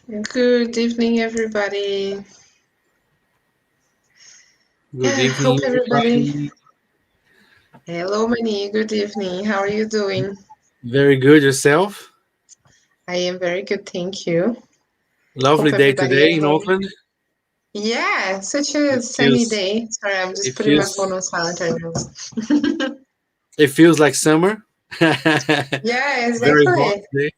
Good evening, everybody. Good Hope evening, everybody. everybody. Hello, Mani. Good evening. How are you doing? Very good yourself. I am very good, thank you. Lovely Hope day everybody today at in home. Auckland. Yeah, such a It sunny feels day. Sorry, I'm it just putting my phone feels on silent right now. it feels like summer. Yeah, Very hot exactly. today.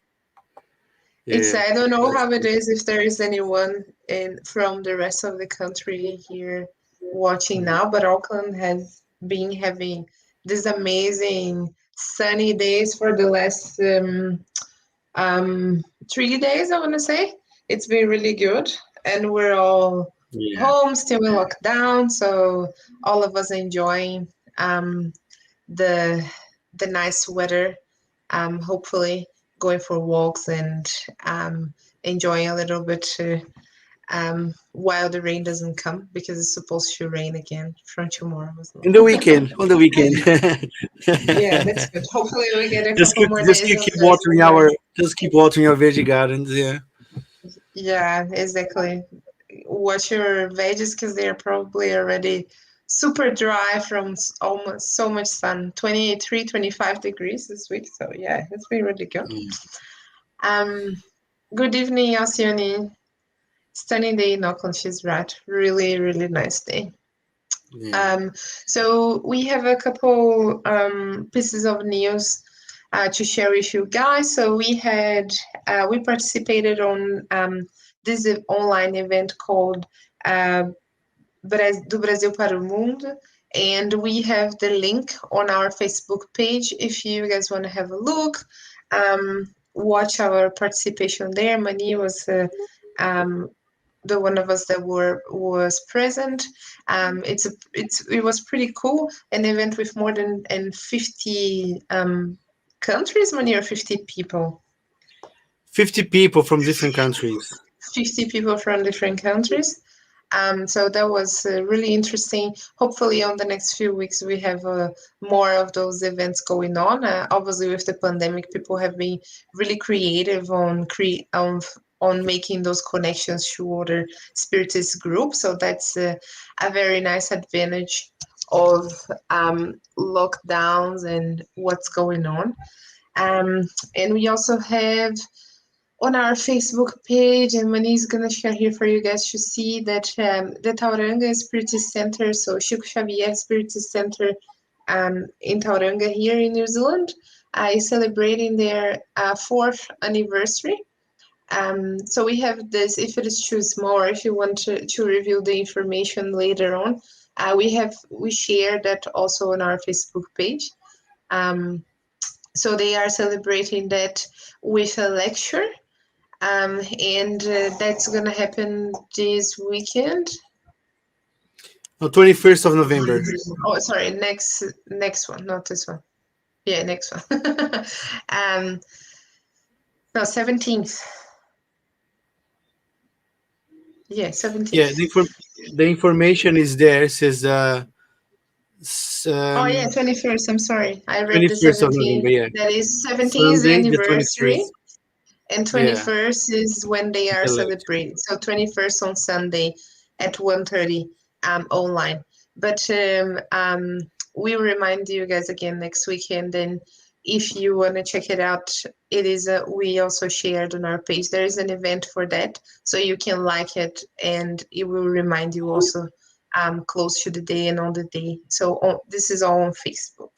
It's Yeah, I don't know that's how it good. is if there is anyone in from the rest of the country here watching Mm. now, but Auckland has been having these amazing sunny days for the last 3 days, I want to say. It's been really good, and we're all Yeah. home, still in lockdown, so all of us enjoying the the nice weather. Hopefully, going for walks and enjoying a little bit while the rain doesn't come because it's supposed to rain again from tomorrow as In well. the weekend, on the weekend. Yeah, that's good. Hopefully, we get a couple more just days keep, of keep the watering summer. our just keep watering our veggie gardens. Yeah. Yeah, exactly. Watch your veggies because they're probably already super dry from almost so much sun. 23, 25 degrees this week. So yeah, it's been really good. Mm. Um, Good evening, Alcione. Stunning day in Auckland, she's right. Really, really nice day. Yeah. So we have a couple pieces of news to share with you guys. So we participated on this online event called uh, Do Brasil para o Mundo, and we have the link on our Facebook page if you guys want to have a look. Watch our participation there. Mani was um, the one of us that was present. It was pretty cool. An event with more than 50 countries, Mani, or 50 people. 50 people from different countries. 50 people from different countries. So that was really interesting. Hopefully, on the next few weeks, we have more of those events going on. Obviously, with the pandemic, people have been really creative on making those connections to other spiritist groups. So that's a very nice advantage of lockdowns and what's going on. And we also have on our Facebook page, and Mani's gonna share here for you guys to see that the Tauranga Spiritist Center, so Chico Xavier Spiritist Center in Tauranga here in New Zealand, is celebrating their fourth anniversary. So we have this, if it is too small or if you want to review the information later on, we share that also on our Facebook page. Um, so they are celebrating that with a lecture and that's gonna happen this weekend. On 21st of November. Oh, sorry, next one, not this one. Yeah, next one. um, no, 17th. Yeah, Yeah, 17th. the information is there. It says Oh yeah, 21st. I'm sorry, I read the 21st of 17th. November. Yeah. That is 17th is the Sunday, the anniversary, 21st. and Yeah, 21st is when they are the lecture. celebrating. So 21st on Sunday at 1:30 online. But we remind you guys again next weekend. And if you want to check it out, it is we also shared on our page. There is an event for that, so you can like it, and it will remind you also close to the day and on the day. So this is all on Facebook.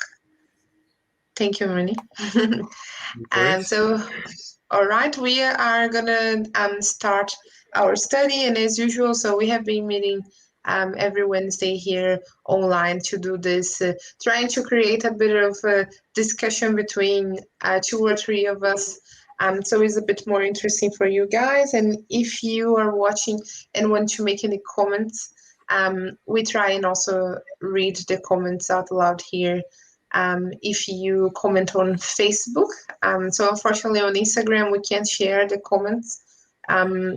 Thank you, Mani. No And worries. so all right, we are gonna start our study, and as usual, so we have been meeting every Wednesday here online to do this, trying to create a bit of a discussion between two or three of us. So it's a bit more interesting for you guys. And if you are watching and want to make any comments, we try and also read the comments out loud here if you comment on Facebook. So unfortunately on Instagram we can't share the comments. Um,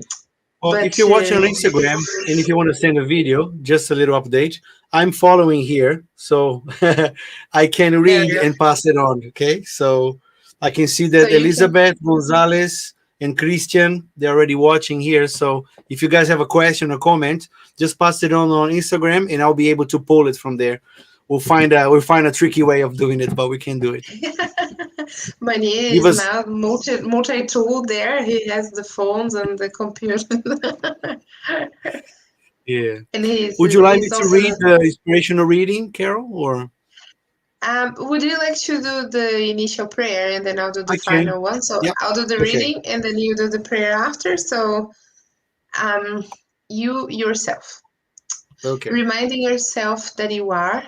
Well, but if you're watching on Instagram and if you want to send a video, just a little update. I'm following here, so I can there read you go. and pass it on. Okay, so I can see So that you can Elizabeth Gonzalez and Christian, they're already watching here. So if you guys have a question or comment, just pass it on Instagram, and I'll be able to pull it from there. We'll find a tricky way of doing it, but we can do it. Mani Give is us, now multi-tool there. He has the phones and the computer. yeah. And Would you like me he's to also read the inspirational reading, Carol, or would you like to do the initial prayer and then I'll do the I can? final one? So Yep. I'll do the Okay. reading and then you do the prayer after. So um you yourself. Okay. Reminding yourself that you are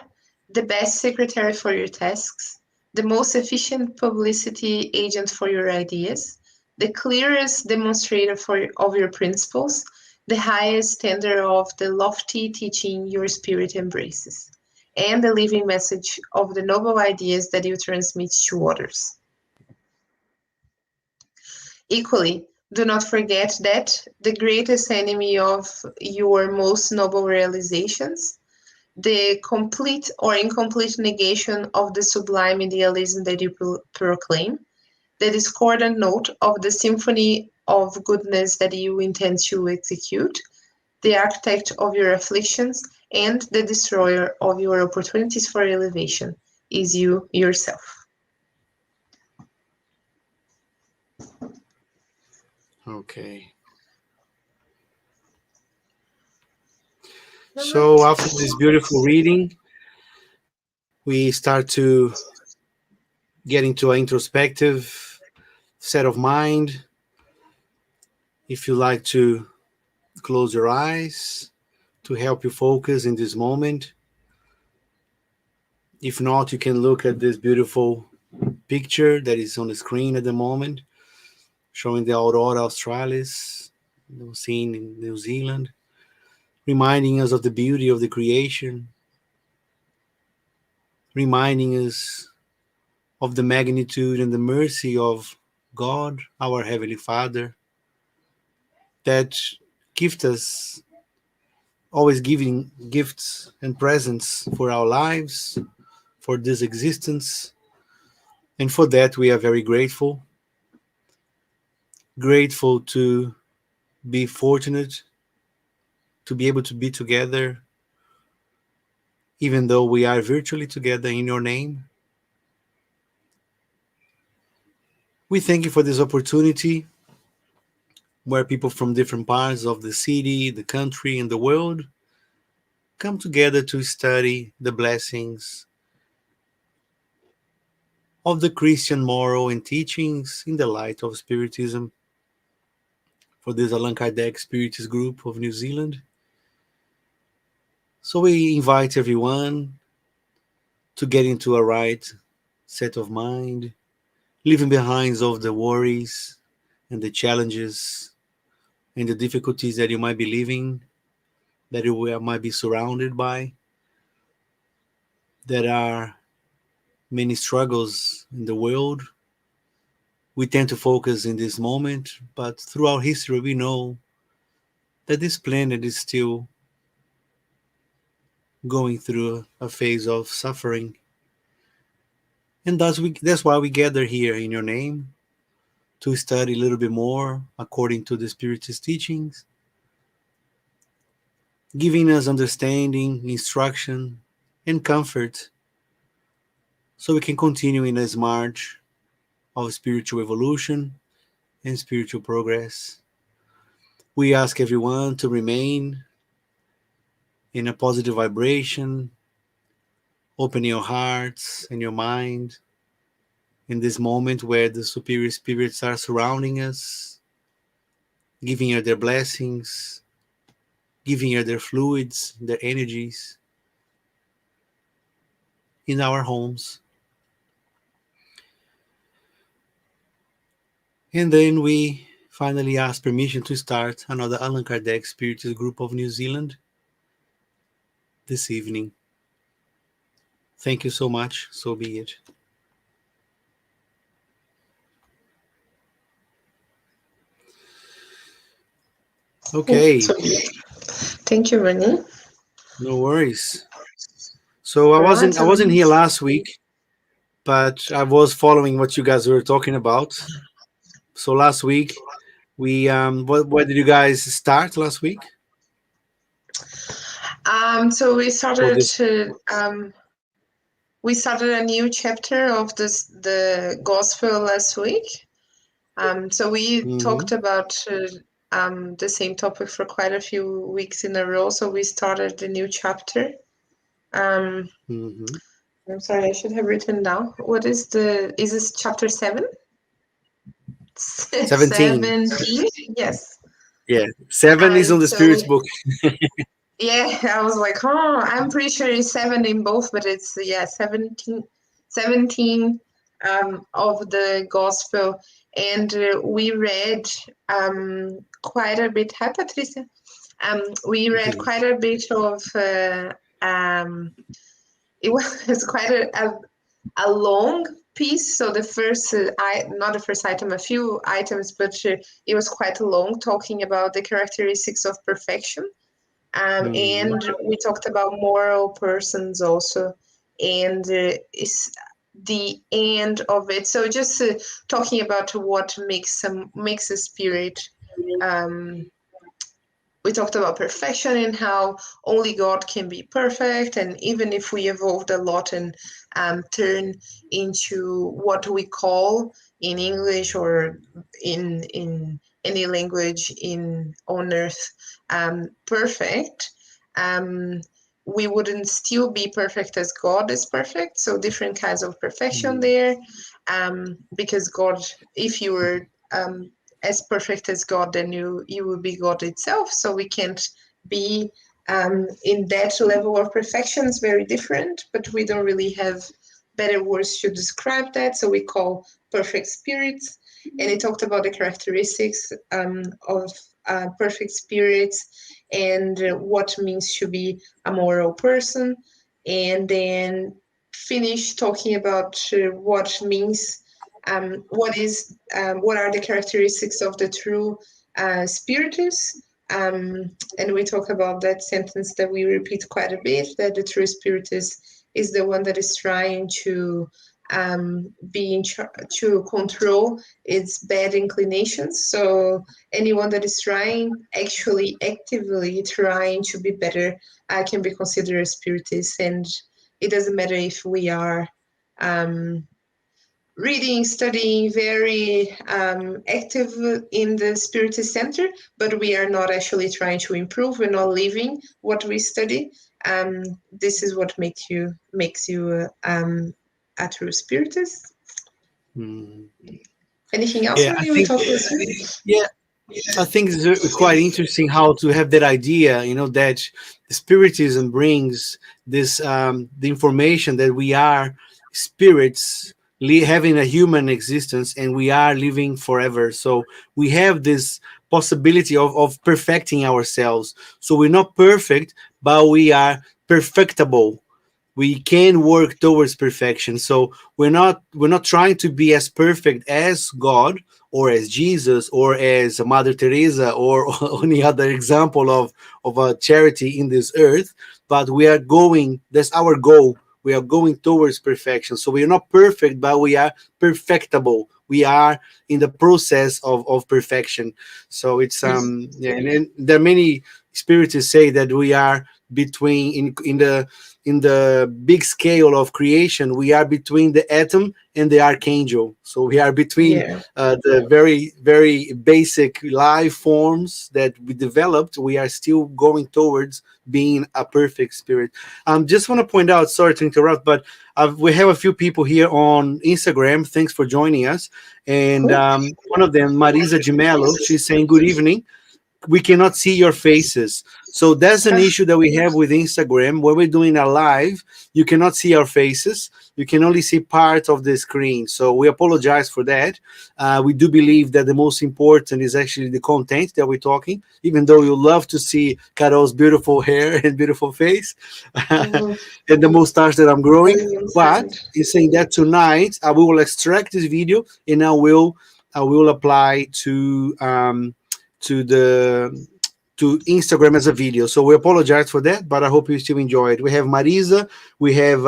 the best secretary for your tasks, the most efficient publicity agent for your ideas, the clearest demonstrator of your principles, the highest standard of the lofty teaching your spirit embraces, and the living message of the noble ideas that you transmit to others. Equally, do not forget that the greatest enemy of your most noble realizations, the complete or incomplete negation of the sublime idealism that you proclaim, the discordant note of the symphony of goodness that you intend to execute, the architect of your afflictions, and the destroyer of your opportunities for elevation is you yourself. Okay. All So right. after this beautiful reading, we start to get into an introspective set of mind. If you like to close your eyes to help you focus in this moment. If not, you can look at this beautiful picture that is on the screen at the moment, showing the Aurora Australis, seen in New Zealand, reminding us of the beauty of the creation, reminding us of the magnitude and the mercy of God, our Heavenly Father, that gift us, always giving gifts and presents for our lives, for this existence. And for that, we are very grateful. Grateful to be fortunate to be able to be together, even though we are virtually together in your name. We thank you for this opportunity where people from different parts of the city, the country, and the world come together to study the blessings of the Christian moral and teachings in the light of Spiritism for this Allan Kardec Spiritist group of New Zealand. So we invite everyone to get into a right set of mind, leaving behind all the worries and the challenges and the difficulties that you might be living, that you might be surrounded by. There are many struggles in the world. We tend to focus in this moment, but throughout history, we know that this planet is still going through a phase of suffering. And that's why we gather here in your name to study a little bit more according to the Spiritist teachings, giving us understanding, instruction, and comfort so we can continue in this march of spiritual evolution and spiritual progress. We ask everyone to remain in a positive vibration, open your hearts and your mind in this moment where the superior spirits are surrounding us, giving you their blessings, giving you their fluids, their energies in our homes. And then we finally ask permission to start another Allan Kardec Spiritist group of New Zealand this evening. Thank you so much. So be it. Okay, Thank you, Rennie. no worries. So I Right. wasn't I wasn't here last week, but I was following what you guys were talking about. So last week We what did you guys start last week? So Or this? we started a new chapter of the gospel last week. So we Mm-hmm. talked about the same topic for quite a few weeks in a row. So we started the new chapter. Um, Mm-hmm. I'm sorry, I should have written down. Is this chapter 7? 17. 17? Yes. Yeah. 7 is on the So spirits book. yeah, I was like, oh, I'm pretty sure it's 7 in both, but it's, yeah, 17 of the gospel. And we read quite a bit. Hi, Patricia. We read quite a bit of, it was quite a long piece. So the first, not the first item, a few items, but it was quite long, talking about the characteristics of perfection. Mm-hmm. And we talked about moral persons also, and it's the end of it. So just talking about what makes a spirit. Um, we talked about perfection and how only God can be perfect, and even if we evolved a lot and turn into what we call in English or in any language in on earth perfect, um, we wouldn't still be perfect as God is perfect. So different kinds of perfection there, because God, if you were as perfect as God, then you will be God itself. So we can't be in that level of perfection. It's very different, but we don't really have better words to describe that. So we call perfect spirits. And he talked about the characteristics of perfect spirits and what means to be a moral person. And then finish talking about what are the characteristics of the true spiritus. And we talk about that sentence that we repeat quite a bit, that the true spiritus is the one that is trying to to control its bad inclinations. So anyone that is trying, actually actively trying to be better, can be considered a spiritist. And it doesn't matter if we are um, reading, studying, very active in the Spiritist Center, but we are not actually trying to improve. We're not living what we study. This is what makes you a true Spiritist. Mm-hmm. Anything else Yeah, I maybe we think talk this week? yeah, I think it's quite interesting how to have that idea, that spiritism brings this the information that we are spirits having a human existence and we are living forever. So we have this possibility of perfecting ourselves. So we're not perfect, but we are perfectable. We can work towards perfection. So we're not trying to be as perfect as God or as Jesus or as Mother Teresa or any other example of a charity in this earth, but we are going, that's our goal. We are going towards perfection. So we are not perfect, but we are perfectable. We are in the process of perfection. So it's yeah, and there are many spiritists say that we are between in the big scale of creation, we are between the atom and the archangel. So we are between Yeah. the very, very basic life forms that we developed. We are still going towards being a perfect spirit. Just want to point out, sorry to interrupt, but we have a few people here on Instagram. Thanks for joining us. And Cool. one of them, Marisa Gimello, she's saying, good evening, we cannot see your faces. So that's an issue that we have with Instagram. When we're doing a live, you cannot see our faces. You can only see part of the screen. So we apologize for that. We do believe that the most important is actually the content that we're talking, even though you love to see Carol's beautiful hair and beautiful face Mhm. and the mustache that I'm I growing. didn't But understand. he's saying that tonight I will extract this video and I will apply to to Instagram as a video. So we apologize for that, but I hope you still enjoy it. We have Marisa, we have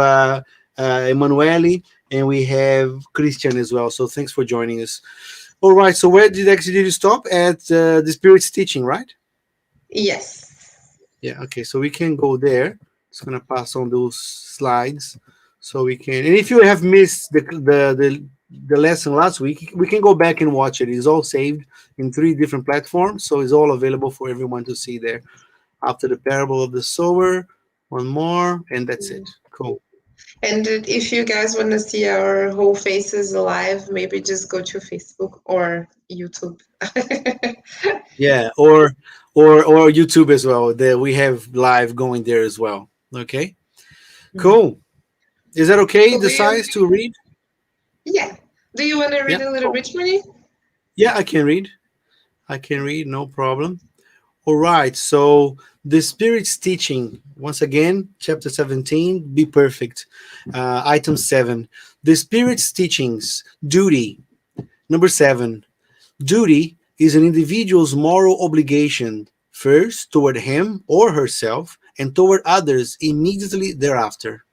Emanuele, and we have Christian as well. So thanks for joining us. All right. So where did actually did you stop at the Spirit's teaching, right? Yes. Yeah. Okay. So we can go there. Just gonna pass on those slides so we can. And if you have missed the lesson last week, we can go back and watch it. It's all saved in three different platforms, so it's all available for everyone to see there. After the parable of the sower, one more, and that's it. Cool. And if you guys want to see our whole faces alive, maybe just go to Facebook or YouTube. Yeah, or YouTube as well. There we have live going there as well. Okay, cool. Is that okay? So The do you? size to read? Yeah. Do you want to read Yeah. a little Cool. bit, Money? Yeah, I can read. I can read. No problem. All right. So the Spirit's teaching once again, chapter 17. Be perfect. Item 7. The Spirit's teachings. Duty. Number 7. Duty is an individual's moral obligation, first toward him or herself, and toward others immediately thereafter.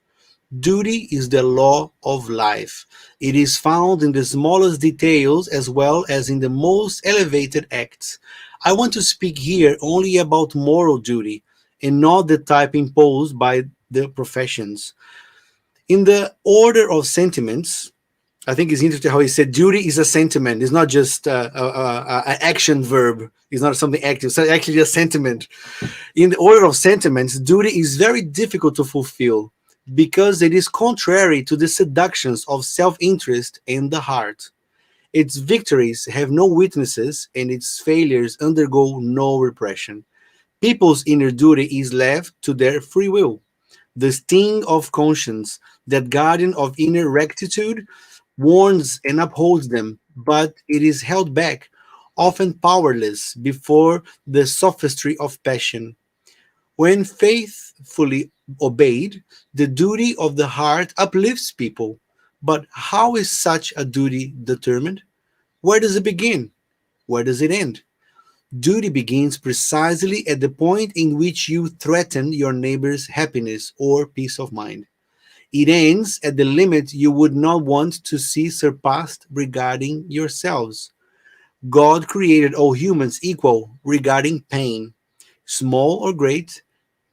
Duty is the law of life. It is found in the smallest details as well as in the most elevated acts. I want to speak here only about moral duty and not the type imposed by the professions. In the order of sentiments, I think it's interesting how he said duty is a sentiment. It's not just an action verb. It's not something active. It's actually a sentiment. In the order of sentiments, duty is very difficult to fulfill because it is contrary to the seductions of self interest and the heart. Its victories have no witnesses and its failures undergo no repression. People's inner duty is left to their free will. The sting of conscience, that guardian of inner rectitude, warns and upholds them, but it is held back, often powerless, before the sophistry of passion. When faithfully obeyed, the duty of the heart uplifts people. But how is such a duty determined? Where does it begin? Where does it end? Duty begins precisely at the point in which you threaten your neighbor's happiness or peace of mind. It ends at the limit you would not want to see surpassed regarding yourselves. God created all humans equal regarding pain, small or great,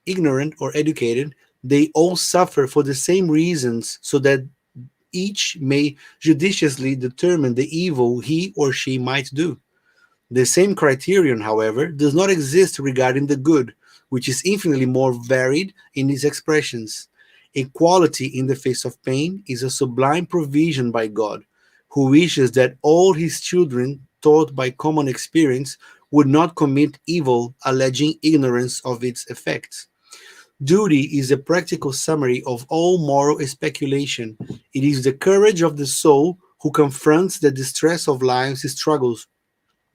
ignorant or educated. They all suffer for the same reasons, so that each may judiciously determine the evil he or she might do. The same criterion, however, does not exist regarding the good, which is infinitely more varied in its expressions. Equality in the face of pain is a sublime provision by God, who wishes that all his children, taught by common experience, would not commit evil, alleging ignorance of its effects. Duty is a practical summary of all moral speculation. It is the courage of the soul who confronts the distress of life's struggles.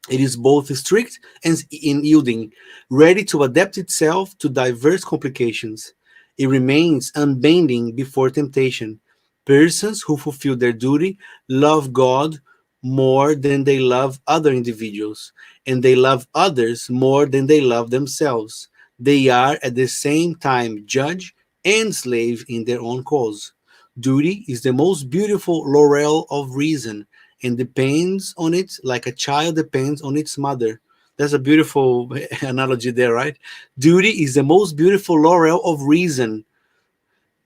It is both strict and unyielding, ready to adapt itself to diverse complications. It remains unbending before temptation. Persons who fulfill their duty love God more than they love other individuals, and they love others more than they love themselves. They are at the same time judge and slave in their own cause. Duty is the most beautiful laurel of reason and depends on it like a child depends on its mother. That's a beautiful analogy there, right? Duty is the most beautiful laurel of reason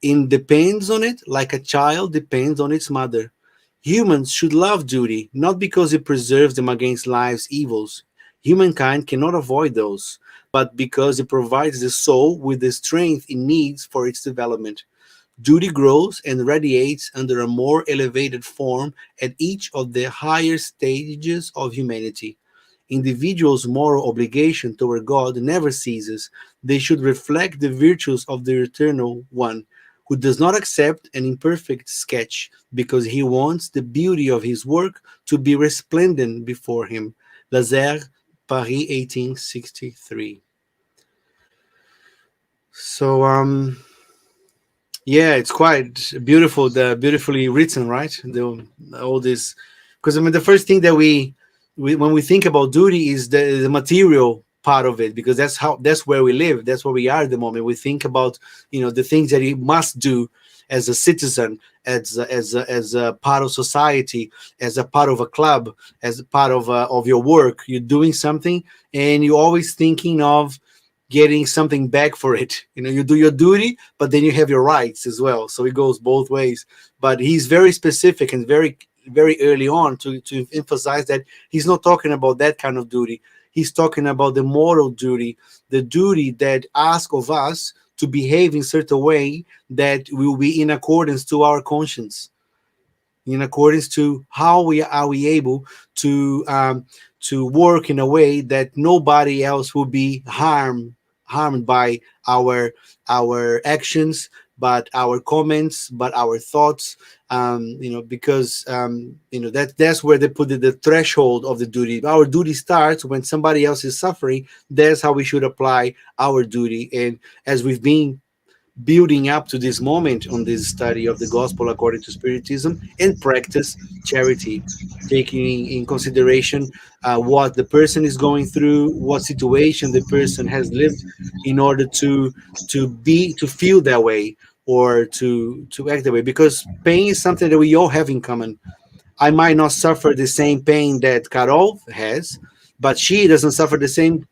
and depends on it like a child depends on its mother. Humans should love duty, not because it preserves them against life's evils. Humankind cannot avoid those, but because it provides the soul with the strength it needs for its development. Duty grows and radiates under a more elevated form at each of the higher stages of humanity. Individuals' moral obligation toward God never ceases. They should reflect the virtues of the Eternal One, who does not accept an imperfect sketch because he wants the beauty of his work to be resplendent before him. Lazare, Paris, 1863. So, yeah, it's quite beautiful, the beautifully written, right? All this, because I mean, the first thing that we when we think about duty is the material part of it, because that's where we live, that's where we are at the moment. We think about the things that you must do as a citizen, as a part of society, as a part of a club, as a part of your work. You're doing something, and you're always thinking of getting something back for it. You know, you do your duty, but then you have your rights as well. So it goes both ways. But he's very specific and very early on to emphasize that he's not talking about that kind of duty. He's talking about the moral duty, the duty that asks of us to behave in certain way that will be in accordance to our conscience, in accordance to how we able to work in a way that nobody else will be harmed by our actions, but our comments, but our thoughts. Because that's where they put the threshold of the duty. Our duty starts when somebody else is suffering. That's how we should apply our duty. And as we've been building up to this moment on this study of the gospel according to Spiritism, and practice charity, taking in consideration what the person is going through, what situation the person has lived, in order to feel that way, or to act that way. Because pain is something that we all have in common. I might not suffer the same pain that Carol has, but she doesn't suffer the same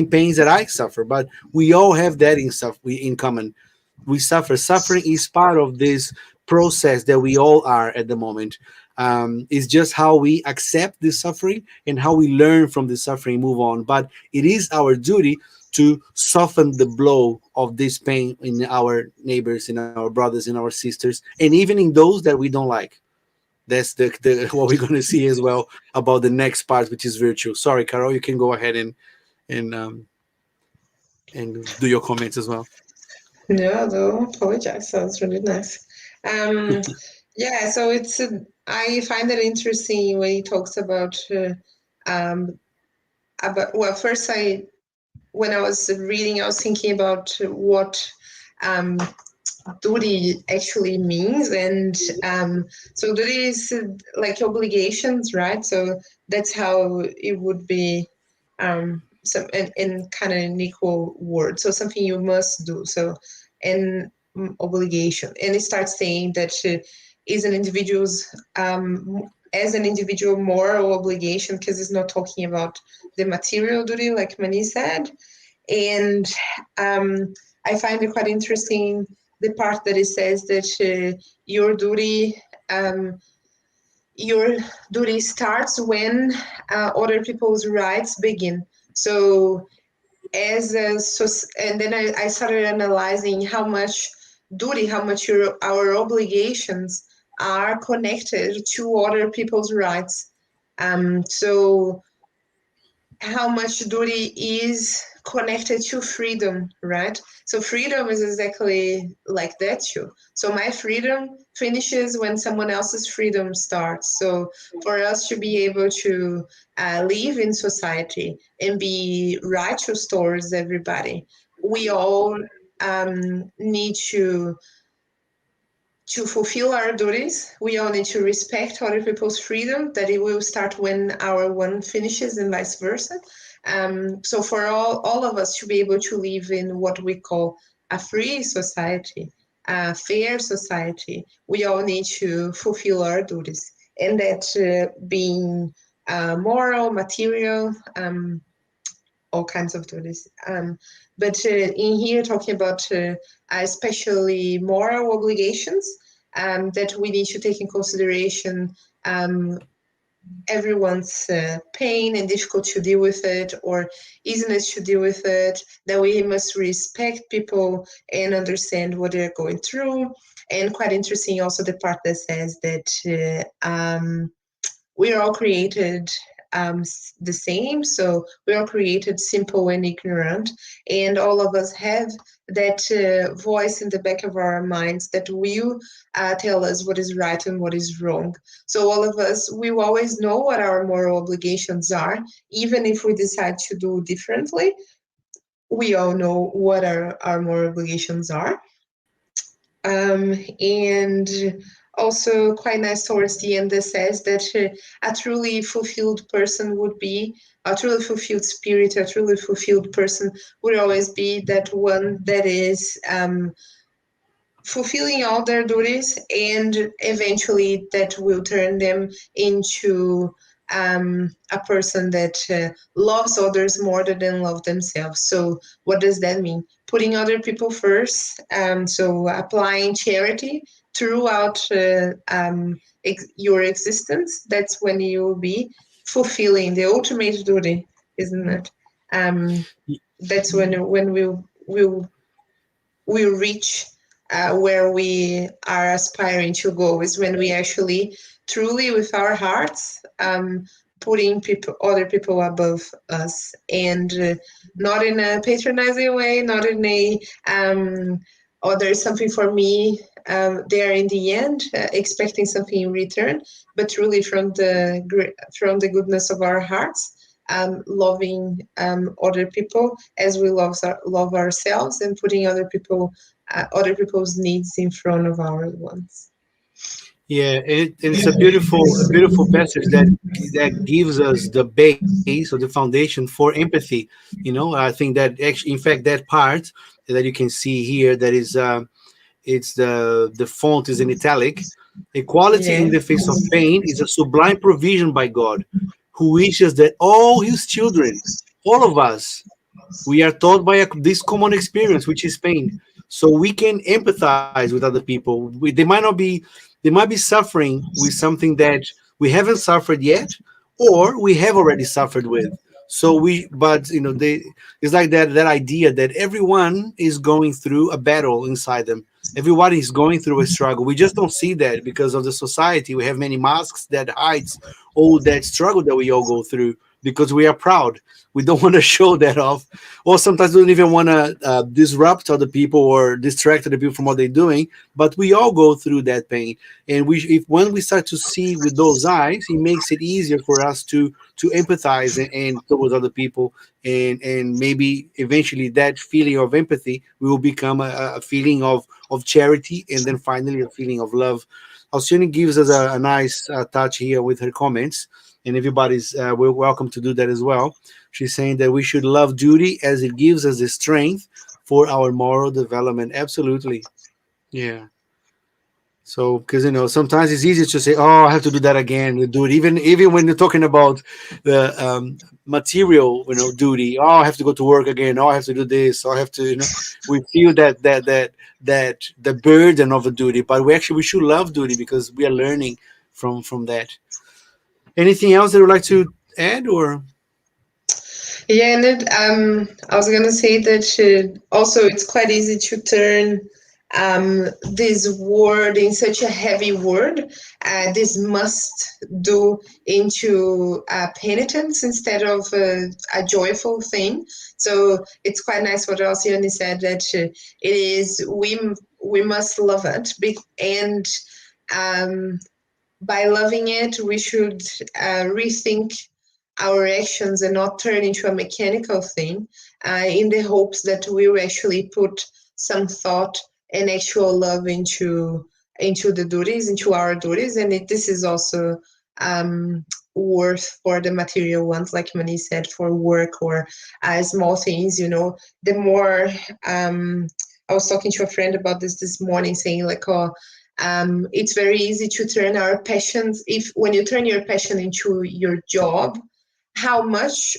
pains that I suffer. But we all have that in common. We suffer. Suffering is part of this process that we all are at the moment. It's just how we accept the suffering and how we learn from the suffering, move on. But it is our duty to soften the blow of this pain in our neighbors, in our brothers, in our sisters, and even in those that we don't like. That's the what we're going to see as well about the next part, which is virtue. Sorry, Carol, you can go ahead and um, and do your comments as well. No, don't apologize. Sounds really nice. Um, yeah, so I find it interesting when he talks um, well, first when I was reading, I was thinking about what um, duty actually means, and so duty is like obligations, right? So that's how it would be, some in kind of an equal word. So something you must do. So and obligation, and it starts saying that is an individual's as an individual moral obligation, because it's not talking about the material duty like Mani said. And I find it quite interesting the part that it says that um, your duty starts when other people's rights begin. So and then I started analyzing how much our obligations are connected to other people's rights. So how much duty is connected to freedom, right? So freedom is exactly like that too. So my freedom finishes when someone else's freedom starts. So for us to be able to live in society and be righteous towards everybody, we all need to fulfill our duties. We all need to respect other people's freedom, that it will start when our one finishes and vice versa. So for all of us to be able to live in what we call a free society, a fair society, we all need to fulfill our duties. And that being moral, material, all kinds of duties. But in here, talking about especially moral obligations that we need to take in consideration everyone's pain and difficulty to deal with it, or easiness to deal with it, that we must respect people and understand what they're going through. And quite interesting also the part that says that we are all created the same. So we are created simple and ignorant, and all of us have that voice in the back of our minds that will tell us what is right and what is wrong. So all of us, we will always know what our moral obligations are, even if we decide to do differently. We all know what our moral obligations are. And also quite nice towards the end that says that a truly fulfilled person would be a truly fulfilled spirit, a truly fulfilled person would always be that one that is fulfilling all their duties, and eventually that will turn them into a person that loves others more than love themselves. So what does that mean? Putting other people first. So applying charity throughout your existence. That's when you will be fulfilling the ultimate duty, isn't it? Um, that's when we reach where we are aspiring to go, is when we actually truly with our hearts putting other people above us, and not in a patronizing way, not in a oh, there's something for me there in the end, expecting something in return, but truly from the goodness of our hearts, loving other people as we love ourselves, and putting other people's needs in front of our ones. Yeah, and it's a beautiful passage that gives us the base or the foundation for empathy. I think that actually, in fact, that part that you can see here, that is, it's the font is in italic. Equality Yeah. in the face of pain is a sublime provision by God, who wishes that all His children, all of us, we are taught by this common experience, which is pain, so we can empathize with other people. They might be suffering with something that we haven't suffered yet, or we have already suffered with. So but it's like that idea that everyone is going through a battle inside them. Everybody is going through a struggle. We just don't see that because of the society. We have many masks that hides all that struggle that we all go through because we are proud. We don't want to show that off, or sometimes we don't even want to disrupt other people or distract other people from what they're doing. But we all go through that pain, and if when we start to see with those eyes, it makes it easier for us to empathize and towards other people, and maybe eventually that feeling of empathy will become a feeling of charity, and then finally a feeling of love. Alcione gives us a nice touch here with her comments, and everybody's we're welcome to do that as well. She's saying that we should love duty as it gives us the strength for our moral development. Absolutely. Yeah. So, because sometimes it's easy to say, "Oh, I have to do that again." You do it even when you're talking about the material, duty. Oh, I have to go to work again. Oh, I have to do this. Oh, I have to, we feel that the burden of a duty, but we should love duty because we are learning from that. Anything else that you would like to add, or? Yeah, and I was gonna say that also it's quite easy to turn this word in such a heavy word, this must do, into penitence instead of a joyful thing. So it's quite nice what Alcione said, that it is we must love it, and um, by loving it, we should rethink our actions and not turn into a mechanical thing, in the hopes that we will actually put some thought and actual love into the duties, into our duties, and this is also worth for the material ones, like Mani said, for work or small things. The more I was talking to a friend about this morning, saying like, oh, it's very easy to turn our passions. If when you turn your passion into your job, how much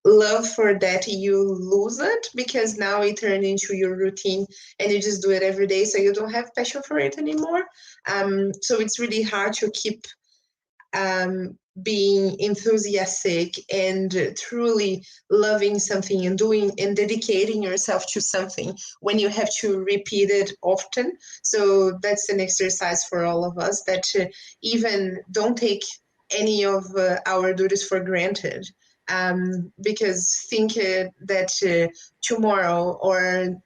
love for that you lose it, because now it turned into your routine and you just do it every day, so you don't have passion for it anymore. So it's really hard to keep being enthusiastic and truly loving something and doing and dedicating yourself to something when you have to repeat it often. So that's an exercise for all of us, that even don't take any of our duties for granted, because think that tomorrow or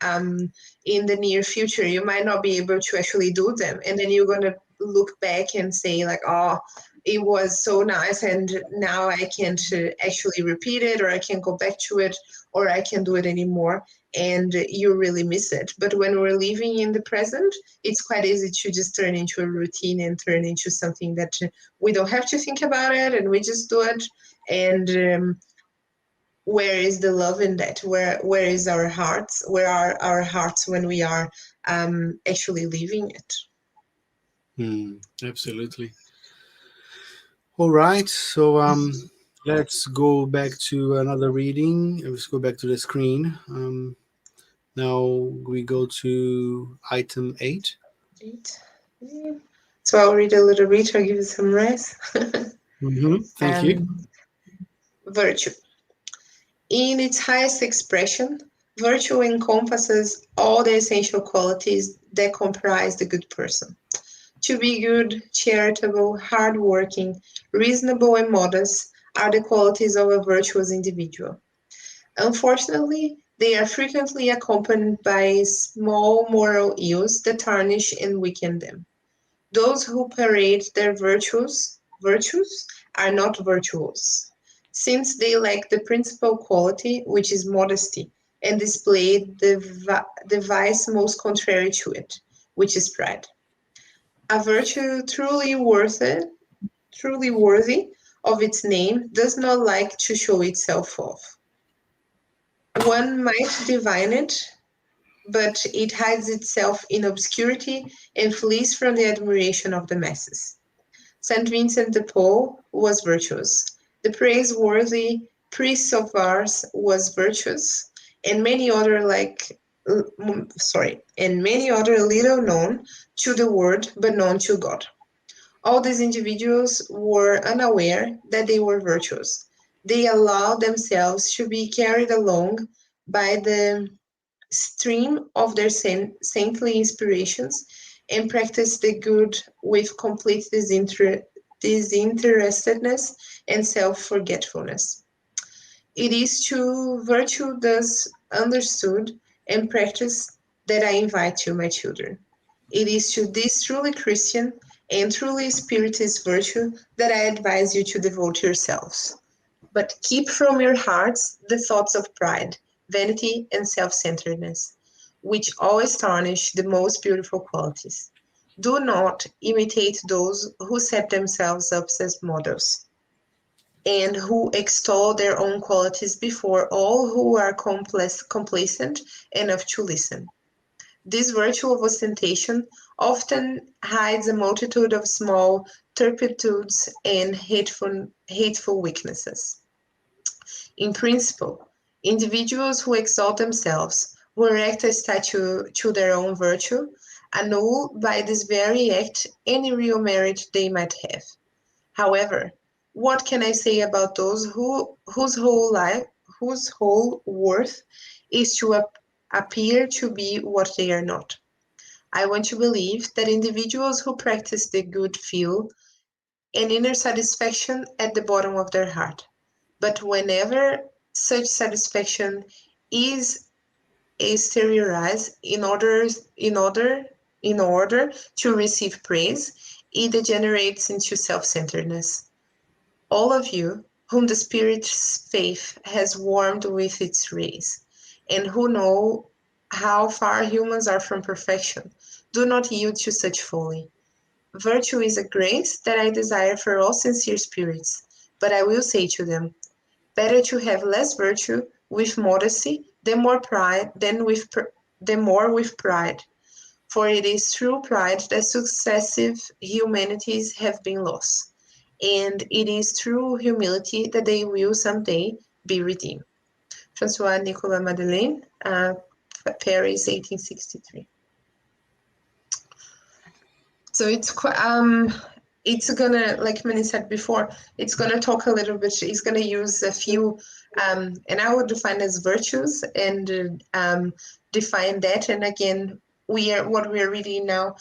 in the near future you might not be able to actually do them, and then you're going to look back and say like, oh, it was so nice, and now I can't actually repeat it, or I can't go back to it, or I can't do it anymore, and you really miss it. But when we're living in the present, it's quite easy to just turn into a routine and turn into something that we don't have to think about it, and we just do it. And where is the love in that? Where is our hearts? Where are our hearts when we are actually living it? Absolutely. All right. So let's go back to another reading. Let's go back to the screen. Now we go to item 8. Right. So I'll read a little bit. I'll give you some rest. Thank you. Virtue. In its highest expression, virtue encompasses all the essential qualities that comprise the good person. To be good, charitable, hardworking, reasonable, and modest are the qualities of a virtuous individual. Unfortunately, they are frequently accompanied by small moral ills that tarnish and weaken them. Those who parade their virtues are not virtuous, since they lack the principal quality, which is modesty, and display the vice most contrary to it, which is pride. A virtue truly worthy of its name does not like to show itself off. One might divine it, but it hides itself in obscurity and flees from the admiration of the masses. Saint Vincent de Paul was virtuous. The praiseworthy priest of Ars was virtuous, and many other and many other little known to the world but known to God. All these individuals were unaware that they were virtuous. They allowed themselves to be carried along by the stream of their saintly inspirations and practiced the good with complete disinterestedness and self-forgetfulness. It is to virtue thus understood and practiced that I invite you, my children. It is to this truly Christian and truly Spiritist virtue that I advise you to devote yourselves. But keep from your hearts the thoughts of pride, vanity, and self-centeredness, which always tarnish the most beautiful qualities. Do not imitate those who set themselves up as models and who extol their own qualities before all who are complacent enough to listen. This virtue of ostentation often hides a multitude of small turpitudes and hateful weaknesses. In principle, individuals who exalt themselves, who erect a statue to their own virtue, annul by this very act any real merit they might have. However, what can I say about those whose whole worth is to appear to be what they are not? I want to believe that individuals who practice the good feel an inner satisfaction at the bottom of their heart. But whenever such satisfaction is exteriorized in order to receive praise, it degenerates into self-centeredness. All of you, whom the Spirit's faith has warmed with its rays, and who know how far humans are from perfection, do not yield to such folly. Virtue is a grace that I desire for all sincere spirits, but I will say to them, better to have less virtue with modesty than more pride than more with pride. For it is through pride that successive humanities have been lost, and it is through humility that they will someday be redeemed. Francois Nicolas Madeleine, Paris, 1863. So it's gonna, like Manny said before, it's gonna talk a little bit. It's gonna use a few, and I would define as virtues and define that. And again, what we are reading now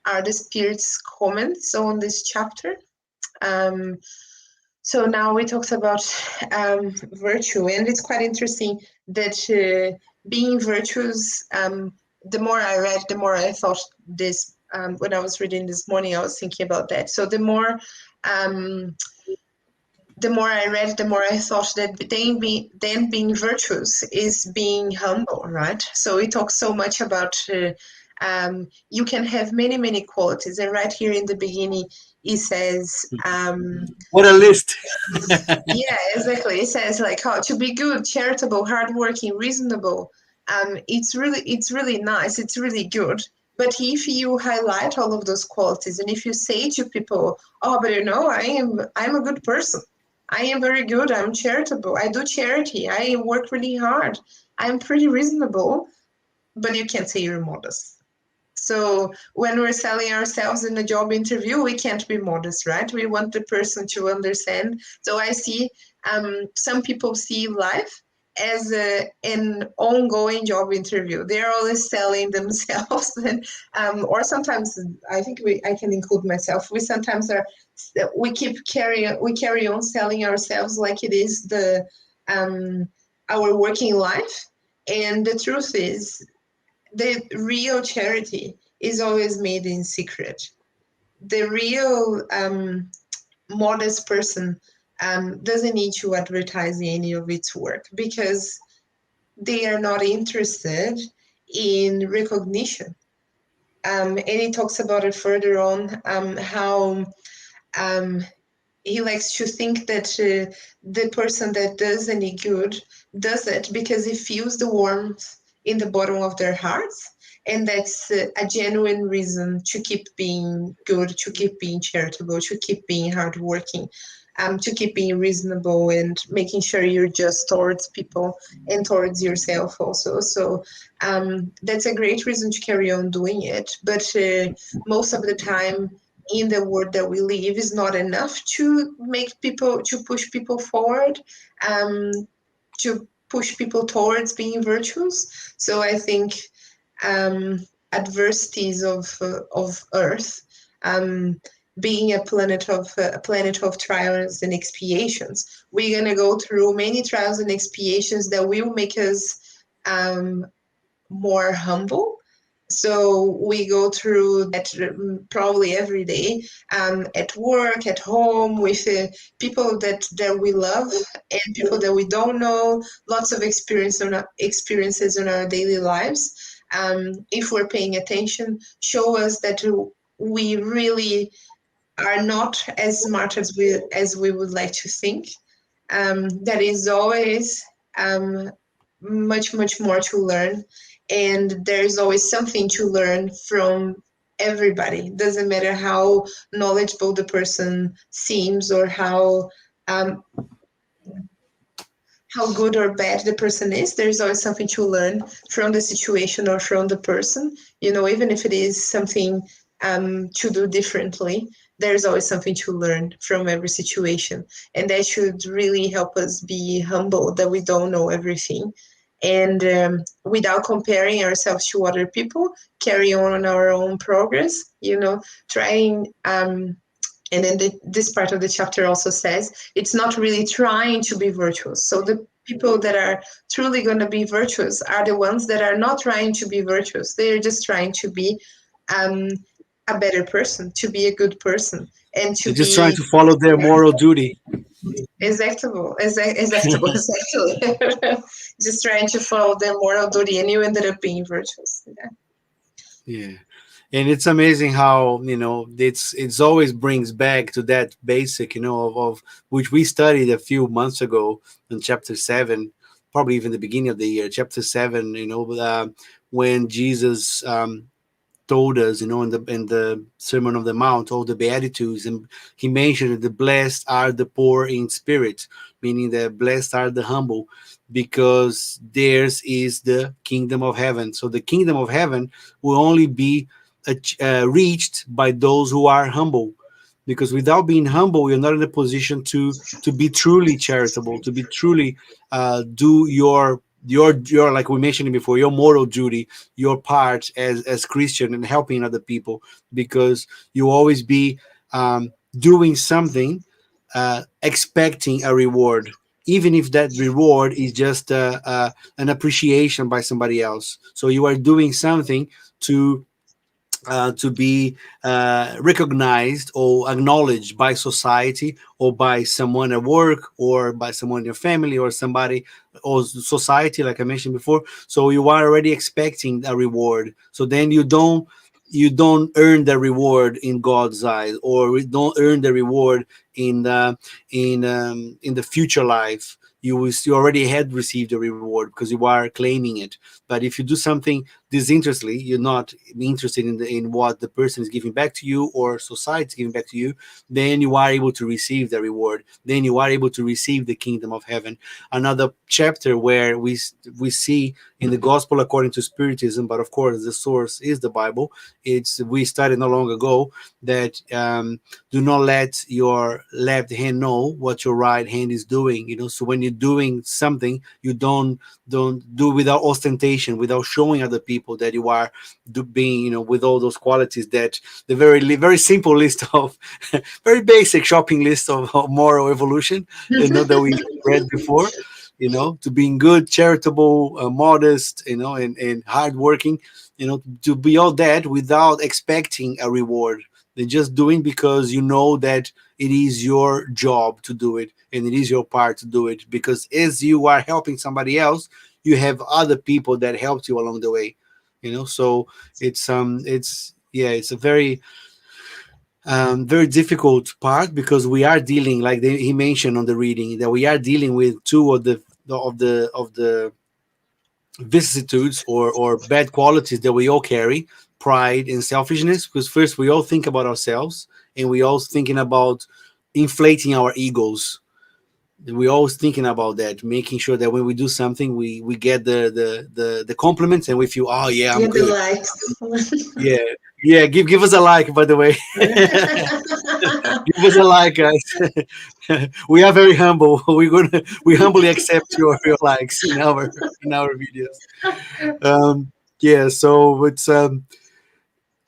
are the Spirit's comments on this chapter. So now we talked about virtue, and it's quite interesting that being virtuous. The more I read, the more I thought this. When I was reading this morning, I was thinking about that. So the more I read, the more I thought that being virtuous is being humble, right? So we talk so much about You can have many, many qualities. And right here in the beginning, it says, What a list! yeah, exactly. It says like how to be good, charitable, hardworking, reasonable. It's really nice. It's really good. But if you highlight all of those qualities, and if you say to people, "Oh, but I'm a good person. I am very good. I'm charitable. I do charity. I work really hard. I'm pretty reasonable," but you can't say you're modest. So when we're selling ourselves in a job interview, we can't be modest, right? We want the person to understand. So I see some people see life as an ongoing job interview. They're always selling themselves, and or sometimes I think I can include myself. We sometimes are we carry on selling ourselves like it is the our working life. And the truth is the real charity is always made in secret. The real modest person doesn't need to advertise any of its work because they are not interested in recognition. And he talks about it further on, how um, he likes to think that the person that does any good does it because he feels the warmth in the bottom of their hearts, and that's a genuine reason to keep being good, to keep being charitable, to keep being hardworking, to keep being reasonable and making sure you're just towards people and towards yourself also. So that's a great reason to carry on doing it. But most of the time, in the world that we live, is not enough to make people to push people forward, um, to push people towards being virtuous. So I think um, adversities of Earth, um, being a planet of trials and expiations, we're gonna go through many trials and expiations that will make us um, more humble. So we go through that probably every day, at work, at home, with people that we love and people that we don't know. Lots of experiences in our daily lives. If we're paying attention, show us that we really are not as smart as we would like to think. That is always um, much more to learn, and there's always something to learn from everybody. Doesn't matter how knowledgeable the person seems or how good or bad the person is. There's always something to learn from the situation or from the person, even if it is something to do differently. There's always something to learn from every situation, and that should really help us be humble that we don't know everything, and without comparing ourselves to other people, carry on our own progress, trying and then this part of the chapter also says it's not really trying to be virtuous. So the people that are truly going to be virtuous are the ones that are not trying to be virtuous. They are just trying to be um, a better person, to be a good person, and to They're just trying be to follow their moral duty. exactable, exactly. Just trying to follow their moral duty, and you ended up being virtuous. Yeah. Yeah. And it's amazing how it's always brings back to that basic of which we studied a few months ago in chapter 7, probably even the beginning of the year, chapter 7, when Jesus told us, in the Sermon on the Mount, all the Beatitudes, and he mentioned that the blessed are the poor in spirit, meaning that blessed are the humble, because theirs is the kingdom of heaven. So the kingdom of heaven will only be reached by those who are humble, because without being humble, you're not in a position to be truly charitable, to be truly do your like we mentioned before, your moral duty, your part as Christian and helping other people, because you always be doing something, expecting a reward, even if that reward is just an appreciation by somebody else. So you are doing something to to be recognized or acknowledged by society or by someone at work or by someone in your family or somebody or society, like I mentioned before. So you are already expecting a reward. So then you don't earn the reward in God's eyes, or you don't earn the reward in the future life. You already had received the reward because you are claiming it. But if you do something disinterestedly, you're not interested in what the person is giving back to you or society is giving back to you, then you are able to receive the reward. Then you are able to receive the kingdom of heaven. Another chapter where we see in the gospel according to Spiritism, but of course the source is the Bible. It's we studied not long ago that do not let your left hand know what your right hand is doing. So when you're doing something, you don't do without ostentation, without showing other people that you are being, with all those qualities, that the very simple list of very basic shopping list of moral evolution, that we read before, to being good, charitable, modest, and hardworking, to be all that without expecting a reward. They're just doing because you know that it is your job to do it and it is your part to do it. Because as you are helping somebody else, you have other people that helped you along the way. So it's a very difficult part, because we are dealing, like he mentioned on the reading, that we are dealing with two of the vicissitudes or bad qualities that we all carry: pride and selfishness. Because first we all think about ourselves, and we all thinking about inflating our egos. We always thinking about that, making sure that when we do something, we get the compliments, and we feel, oh yeah, I'm Yeah, the good. likes. Yeah, yeah, give us a like, by the way. Give us a like, guys. We are very humble. We humbly accept your likes in our videos. Yeah, so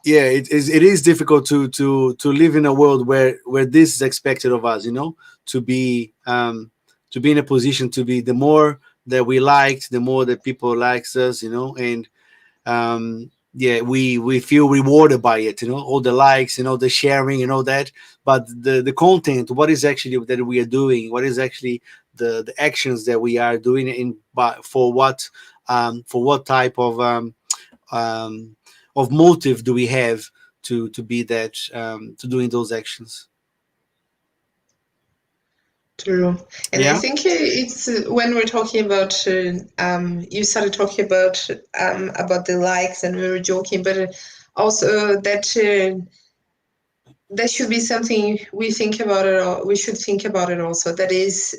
it is difficult to live in a world where this is expected of us, to be to be in a position to be, the more that we liked, the more that people likes us, and yeah, we feel rewarded by it, all the likes, the sharing and all that. But the content, what is actually that we are doing, what is actually the actions that we are doing, but for what type um, of motive do we have to be that, to doing those actions. True. And I Yeah. think it's when we're talking about, you started talking about the likes, and we were joking, but also that should be something we think about it. We should think about it also. That is,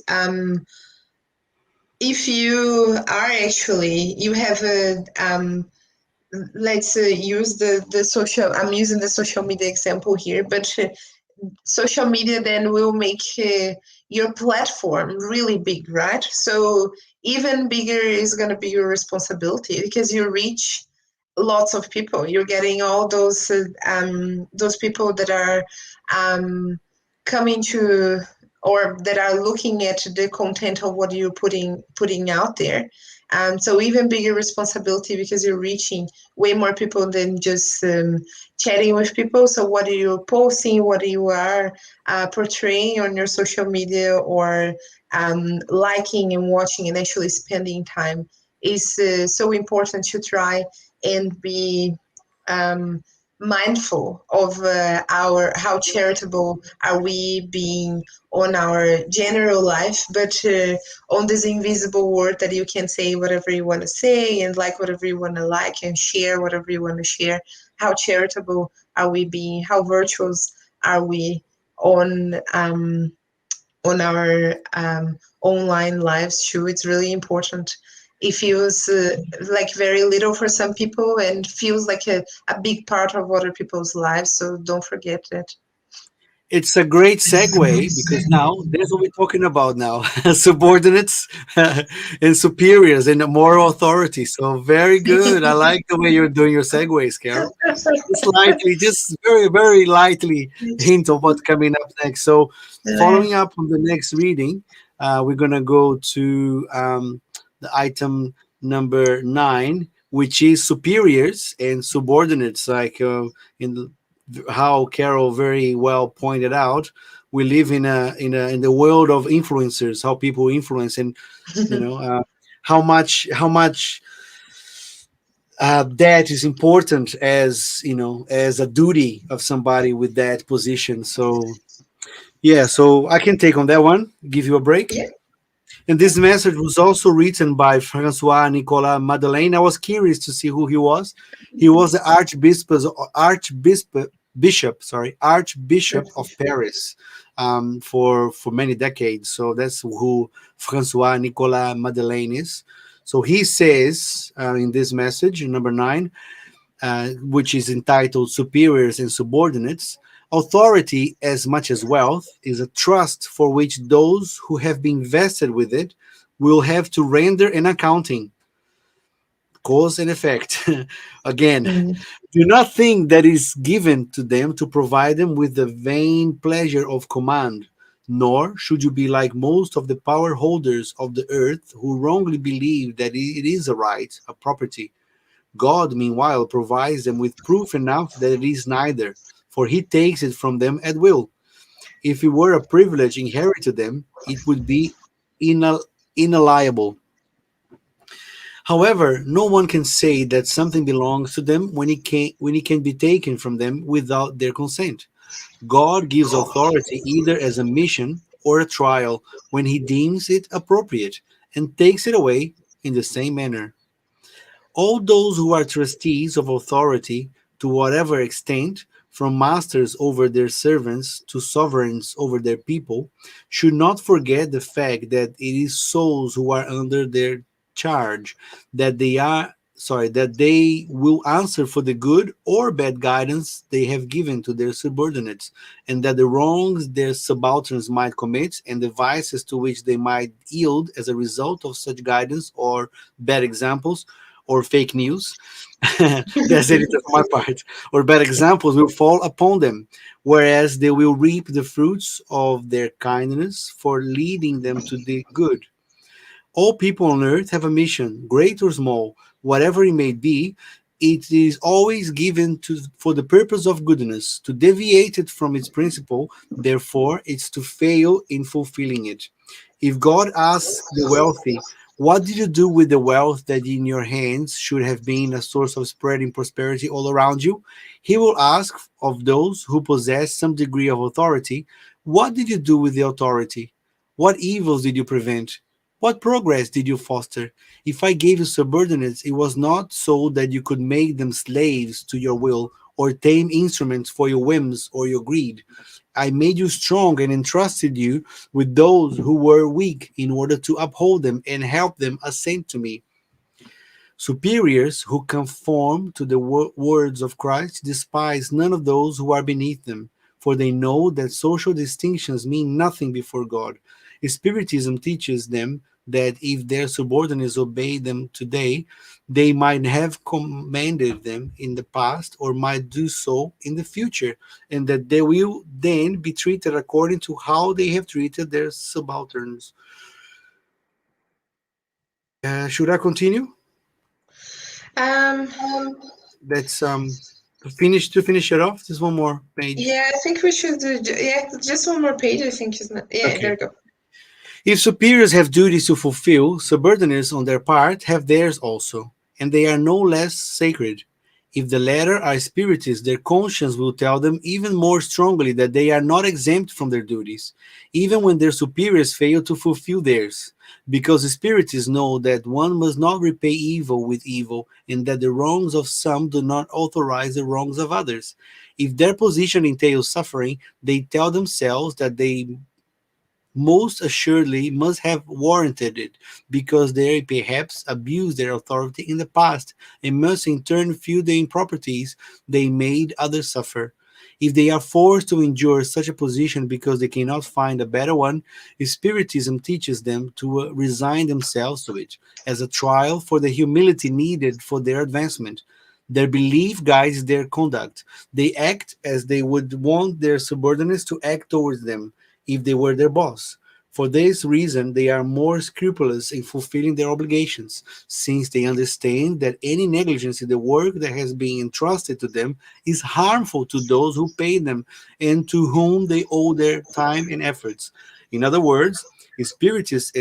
if you are actually, you have a, let's use the social, I'm using the social media example here, but social media then will make your platform really big, right? So even bigger is going to be your responsibility, because you reach lots of people. You're getting all those people that are coming to, or that are looking at the content of what you're putting out there. So even bigger responsibility, because you're reaching way more people than just chatting with people. So what are you posting, what you are portraying on your social media, or liking and watching and actually spending time, is so important to try and be um, mindful of our how charitable are we being on our general life, but on this invisible world that you can say whatever you want to say and like whatever you want to like and share whatever you want to share. How charitable are we being? How virtuous are we on our online lives too? It's really important. It feels like very little for some people and feels like a big part of other people's lives. So don't forget that. It's a great segue, because now that's what we're talking about now: subordinates and superiors and moral authority. So very good. I like the way you're doing your segues, Carol. Just lightly, just very, very lightly hint of what's coming up next. So, following up on the next reading, we're gonna go to the item number 9, which is superiors and subordinates, like in how Carol very well pointed out. We live in the world of influencers, how people influence, and you know how much that is important as as a duty of somebody with that position. So yeah, so I can take on that one, give you a break. Yeah. And this message was also written by Francois Nicolas Madeleine. I was curious to see who he was. He was the Archbishop of Paris for many decades. So that's who Francois Nicolas Madeleine is. So he says in this message, number 9, which is entitled Superiors and Subordinates. Authority, as much as wealth, is a trust for which those who have been vested with it will have to render an accounting. Cause and effect. Again, Mm. do not think that is given to them to provide them with the vain pleasure of command, nor should you be like most of the power holders of the earth who wrongly believe that it is a right, a property. God, meanwhile, provides them with proof enough that it is neither, for he takes it from them at will. If it were a privilege inherited to them, it would be inalienable. However, no one can say that something belongs to them when it can be taken from them without their consent. God gives authority either as a mission or a trial when he deems it appropriate, and takes it away in the same manner. All those who are trustees of authority, to whatever extent, from masters over their servants to sovereigns over their people, should not forget the fact that it is souls who are under their charge, that they will answer for the good or bad guidance they have given to their subordinates, and that the wrongs their subalterns might commit and the vices to which they might yield as a result of such guidance or bad examples or fake news. That's it on my part. Or bad examples will fall upon them, whereas they will reap the fruits of their kindness for leading them to the good. All people on earth have a mission, great or small, whatever it may be. It is always given to for the purpose of goodness. To deviate it from its principle, therefore, it's to fail in fulfilling it. If God asks the wealthy, "What did you do with the wealth that in your hands should have been a source of spreading prosperity all around you?" He will ask of those who possess some degree of authority, "What did you do with the authority? What evils did you prevent? What progress did you foster? If I gave you subordinates, it was not so that you could make them slaves to your will, or tame instruments for your whims or your greed. I made you strong and entrusted you with those who were weak in order to uphold them and help them assent to me." Superiors who conform to the words of Christ despise none of those who are beneath them, for they know that social distinctions mean nothing before God. Spiritism teaches them that if their subordinates obey them today, they might have commanded them in the past or might do so in the future, and that they will then be treated according to how they have treated their subalterns. Should I continue? Um, That's to finish it off. There's one more page. yeah, I think we should do, yeah, just one more page, I think, isn't it? Yeah, there Okay. we go. If superiors have duties to fulfill, subordinates on their part have theirs also, and they are no less sacred. If the latter are spiritists, their conscience will tell them even more strongly that they are not exempt from their duties, even when their superiors fail to fulfill theirs, because spiritists know that one must not repay evil with evil, and that the wrongs of some do not authorize the wrongs of others. If their position entails suffering, they tell themselves that they most assuredly must have warranted it, because they perhaps abused their authority in the past, and must in turn feel the improprieties they made others suffer. If they are forced to endure such a position because they cannot find a better one, Spiritism teaches them to resign themselves to it, as a trial for the humility needed for their advancement. Their belief guides their conduct. They act as they would want their subordinates to act towards them if they were their boss. For this reason, they are more scrupulous in fulfilling their obligations, since they understand that any negligence in the work that has been entrusted to them is harmful to those who pay them and to whom they owe their time and efforts. In other words, spiritists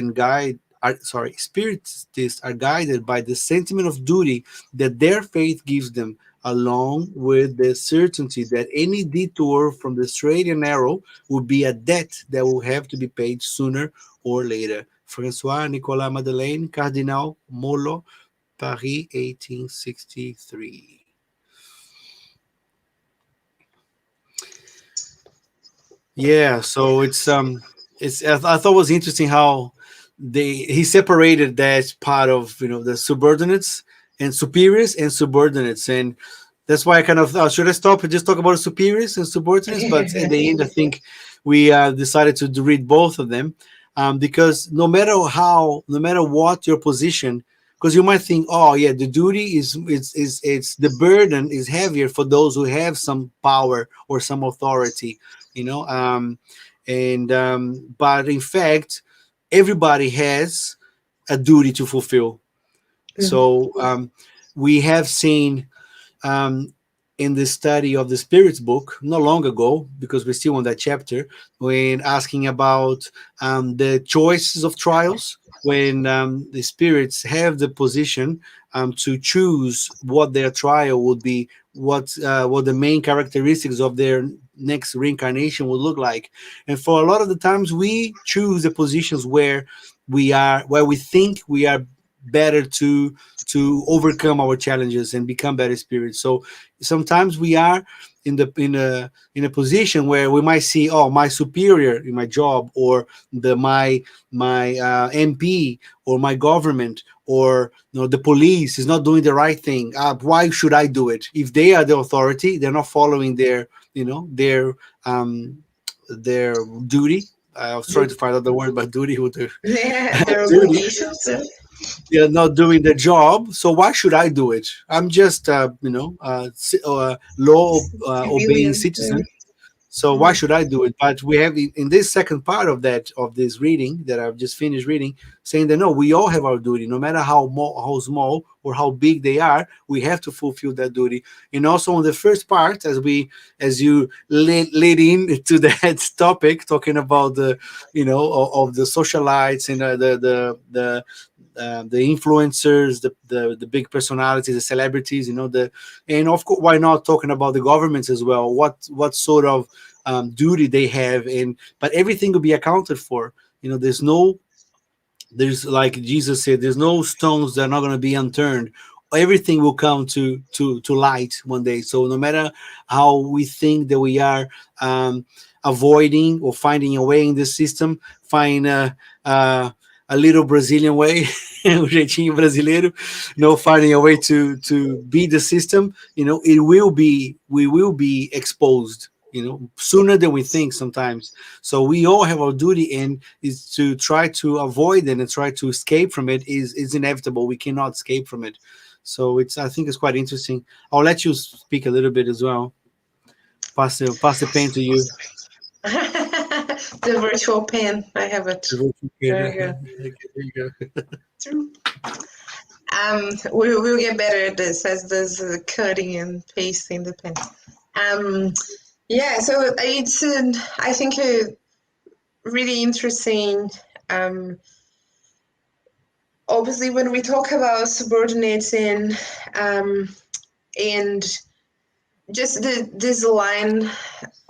are guided by the sentiment of duty that their faith gives them, along with the certainty that any detour from the straight and narrow will be a debt that will have to be paid sooner or later. Francois Nicolas Madeleine, Cardinal Molo, Paris, 1863. Yeah, so it's I thought it was interesting how he separated that part of, the subordinates and superiors and subordinates, and that's why I kind of should I stop and just talk about the superiors and subordinates, but in the end I think we decided to read both of them, because no matter what your position, because you might think, oh yeah, the duty it's the burden is heavier for those who have some power or some authority, you know and but in fact everybody has a duty to fulfill. So we have seen, um, in the study of the spirits book not long ago, because we're still on that chapter, when asking about the choices of trials, when the spirits have the position to choose what their trial would be, what the main characteristics of their next reincarnation would look like. And for a lot of the times we choose the positions where we think we are better to overcome our challenges and become better spirits. So sometimes we are in a position where we might see, oh, my superior in my job, or my MP, or my government, or the police is not doing the right thing. Why should I do it? If they are the authority, they're not following their duty. I was trying to find out the word, but duty with the Yeah, their duty. obligations. They're not doing the job, so why should I do it? I'm just law obeying Civilian. citizen, so why Mhm. should I do it? But we have in this second part of this reading that I've just finished reading, saying that no, we all have our duty, no matter how small or how big they are. We have to fulfill that duty. And also in the first part, as you led into that topic, talking about of the socialites and the influencers, the big personalities, the celebrities, and of course, why not talking about the governments as well? What sort of duty they have, and but everything will be accounted for. There's, like Jesus said, there's no stones that are not going to be unturned. Everything will come to light one day. So no matter how we think that we are avoiding or finding a way in the system, find a little Brazilian way, o jeitinho brasileiro, finding a way to beat the system. We will be exposed, sooner than we think sometimes. So we all have our duty, and is to try to avoid it and try to escape from it is inevitable. We cannot escape from it. So I think it's quite interesting. I'll let you speak a little bit as well. Pass the pen to you. The virtual pen. I have it. There you go. There you go. True. We'll get better at this as this cutting and pasting the pen. Um, yeah. So it's I think a really interesting. Um, Obviously, when we talk about subordinating, and just this line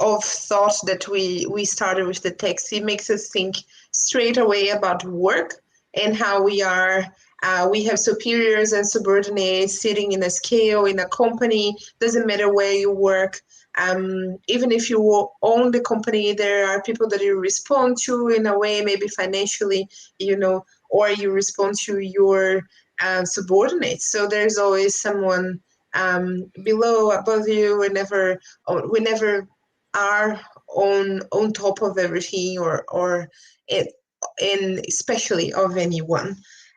of thought that we started with the text, it makes us think straight away about work and how we have superiors and subordinates sitting in a scale in a company. Doesn't matter where you work. Even if you own the company, there are people that you respond to in a way, maybe financially, or you respond to your subordinates. So there's always someone below, above you. We never are on top of everything, or it, and especially of anyone.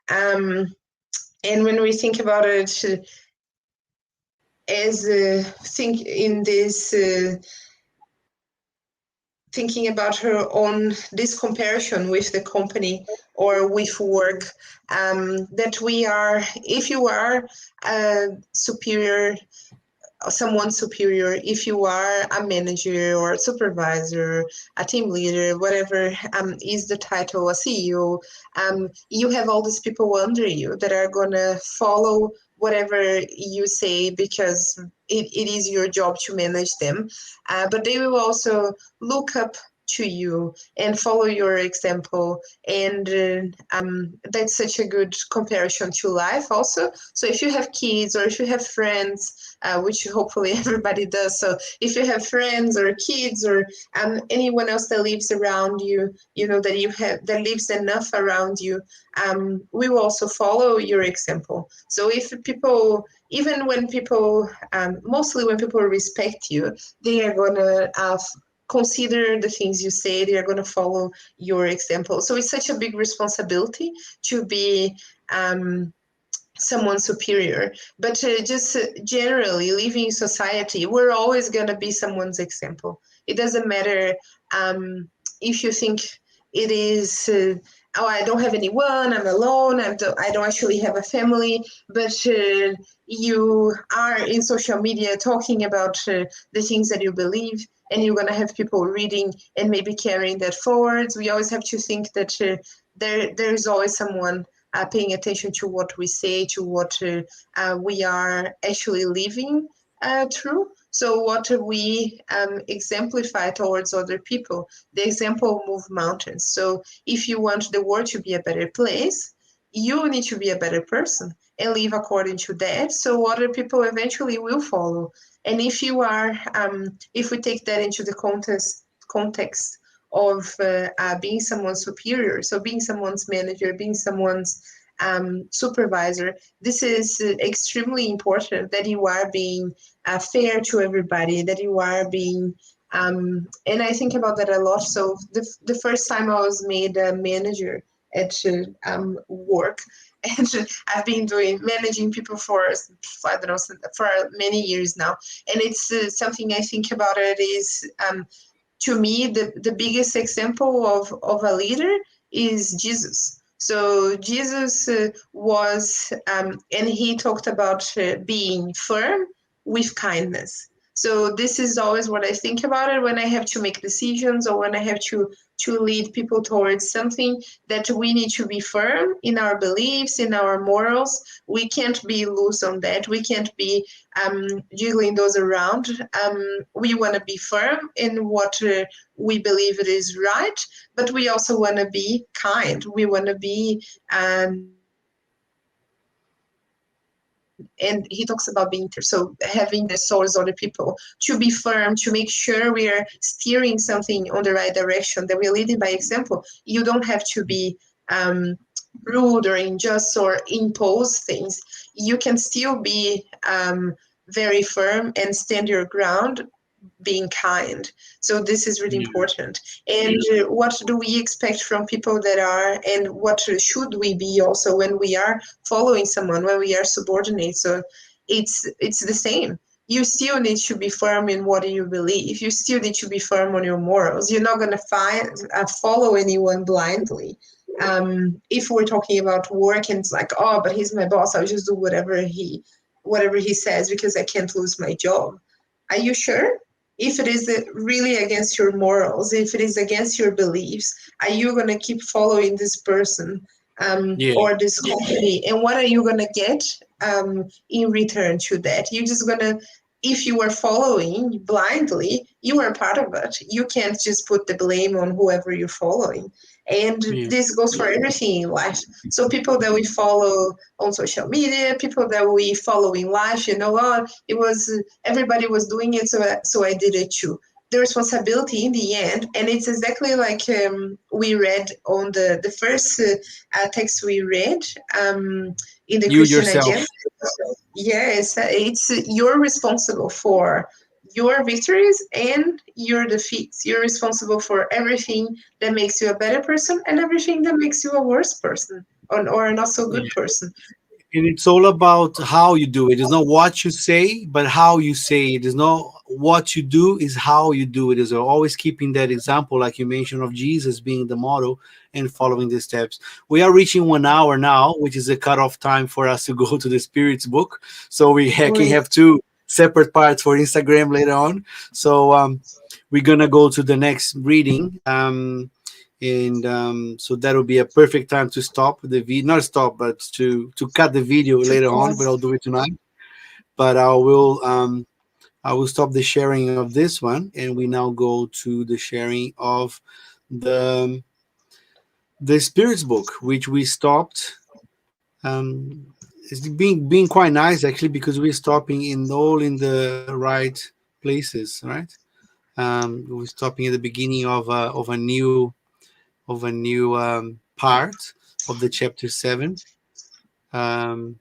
Um, and when we think about it, as think in this thinking about her own this comparison with the company or with work, that we are, if you are a superior, someone superior, if you are a manager or a supervisor, a team leader, whatever is the title, a CEO, you have all these people under you that are going to follow whatever you say because it is your job to manage them. But they will also look up to you and follow your example. And that's such a good comparison to life also. So if you have kids or if you have friends, which hopefully everybody does. So if you have friends or kids or anyone else that lives around you, you know, that you have, that lives enough around you, we will also follow your example. So if people, even when people, mostly when people respect you, they are going to consider the things you say, they are going to follow your example. So it's such a big responsibility to be someone superior. But just generally living in society, we're always going to be someone's example. It doesn't matter if you think it is, oh, I don't have anyone, I'm alone, I don't actually have a family, but you are in social media talking about the things that you believe, and you're going to have people reading and maybe carrying that forwards. We always have to think that there's always someone paying attention to what we say, to what we are actually living through. So what we exemplify towards other people, the example move mountains. So if you want the world to be a better place, you need to be a better person and live according to that. So other people eventually will follow. And if you are, if we take that into the context of being someone's superior, so being someone's manager, being someone's supervisor, this is extremely important that you are being fair to everybody, that you are being, and I think about that a lot. So the first time I was made a manager at work, and I've been doing managing people for, I don't know, for many years now, and it's something I think about it is, to me, the biggest example of a leader is Jesus. So Jesus was, and he talked about being firm with kindness. So this is always what I think about it when I have to make decisions or when I have to lead people towards something, that we need to be firm in our beliefs, in our morals. We can't be loose on that. We can't be jiggling those around. We want to be firm in what we believe it is right, but we also want to be kind. We want to be, and he talks about being so having the souls of other people, to be firm, to make sure we are steering something on the right direction, that we are leading by example. You don't have to be rude or unjust or impose things. You can still be very firm and stand your ground, being kind. So this is really Yeah. important. And what do we expect from people that are, and what should we be also when we are following someone, when we are subordinate? So it's the same. You still need to be firm in what you believe. You still need to be firm on your morals. You're not going to follow anyone blindly. If we're talking about work and it's like, oh, but he's my boss, I'll just do whatever he says because I can't lose my job. Are you sure? If it is really against your morals, if it is against your beliefs, are you going to keep following this person Yeah. or this company? And what are you going to get in return to that? You're just going to, if you are following blindly, you are part of it. You can't just put the blame on whoever you're following. And Yeah. this goes for everything in life. So people that we follow on social media, people that we follow in life, you know, oh, it was everybody was doing it, so I did it too. The responsibility in the end, and it's exactly like we read on the first text we read in the You Christian agenda. yourself. Yes, it's you're responsible for your victories and your defeats. You're responsible for everything that makes you a better person and everything that makes you a worse person or a not so Yeah. good person. And it's all about how you do it. It's not what you say, but how you say it. It's not what you do, is how you do it. Is always keeping that example, like you mentioned, of Jesus being the model and following the steps. We are reaching 1 hour now, which is a cutoff time for us to go to the spirits book. So we can Wait. have two separate parts for Instagram later on. So we're gonna go to the next reading. And so that will be a perfect time to stop the video, not stop, but to cut the video To later on, but pause. I'll do it tonight. But I will stop the sharing of this one, and we now go to the sharing of the the spirits book, which we stopped. It's being quite nice actually, because we're stopping in the right places, right? We're stopping at the beginning of a new part of the chapter 7, um,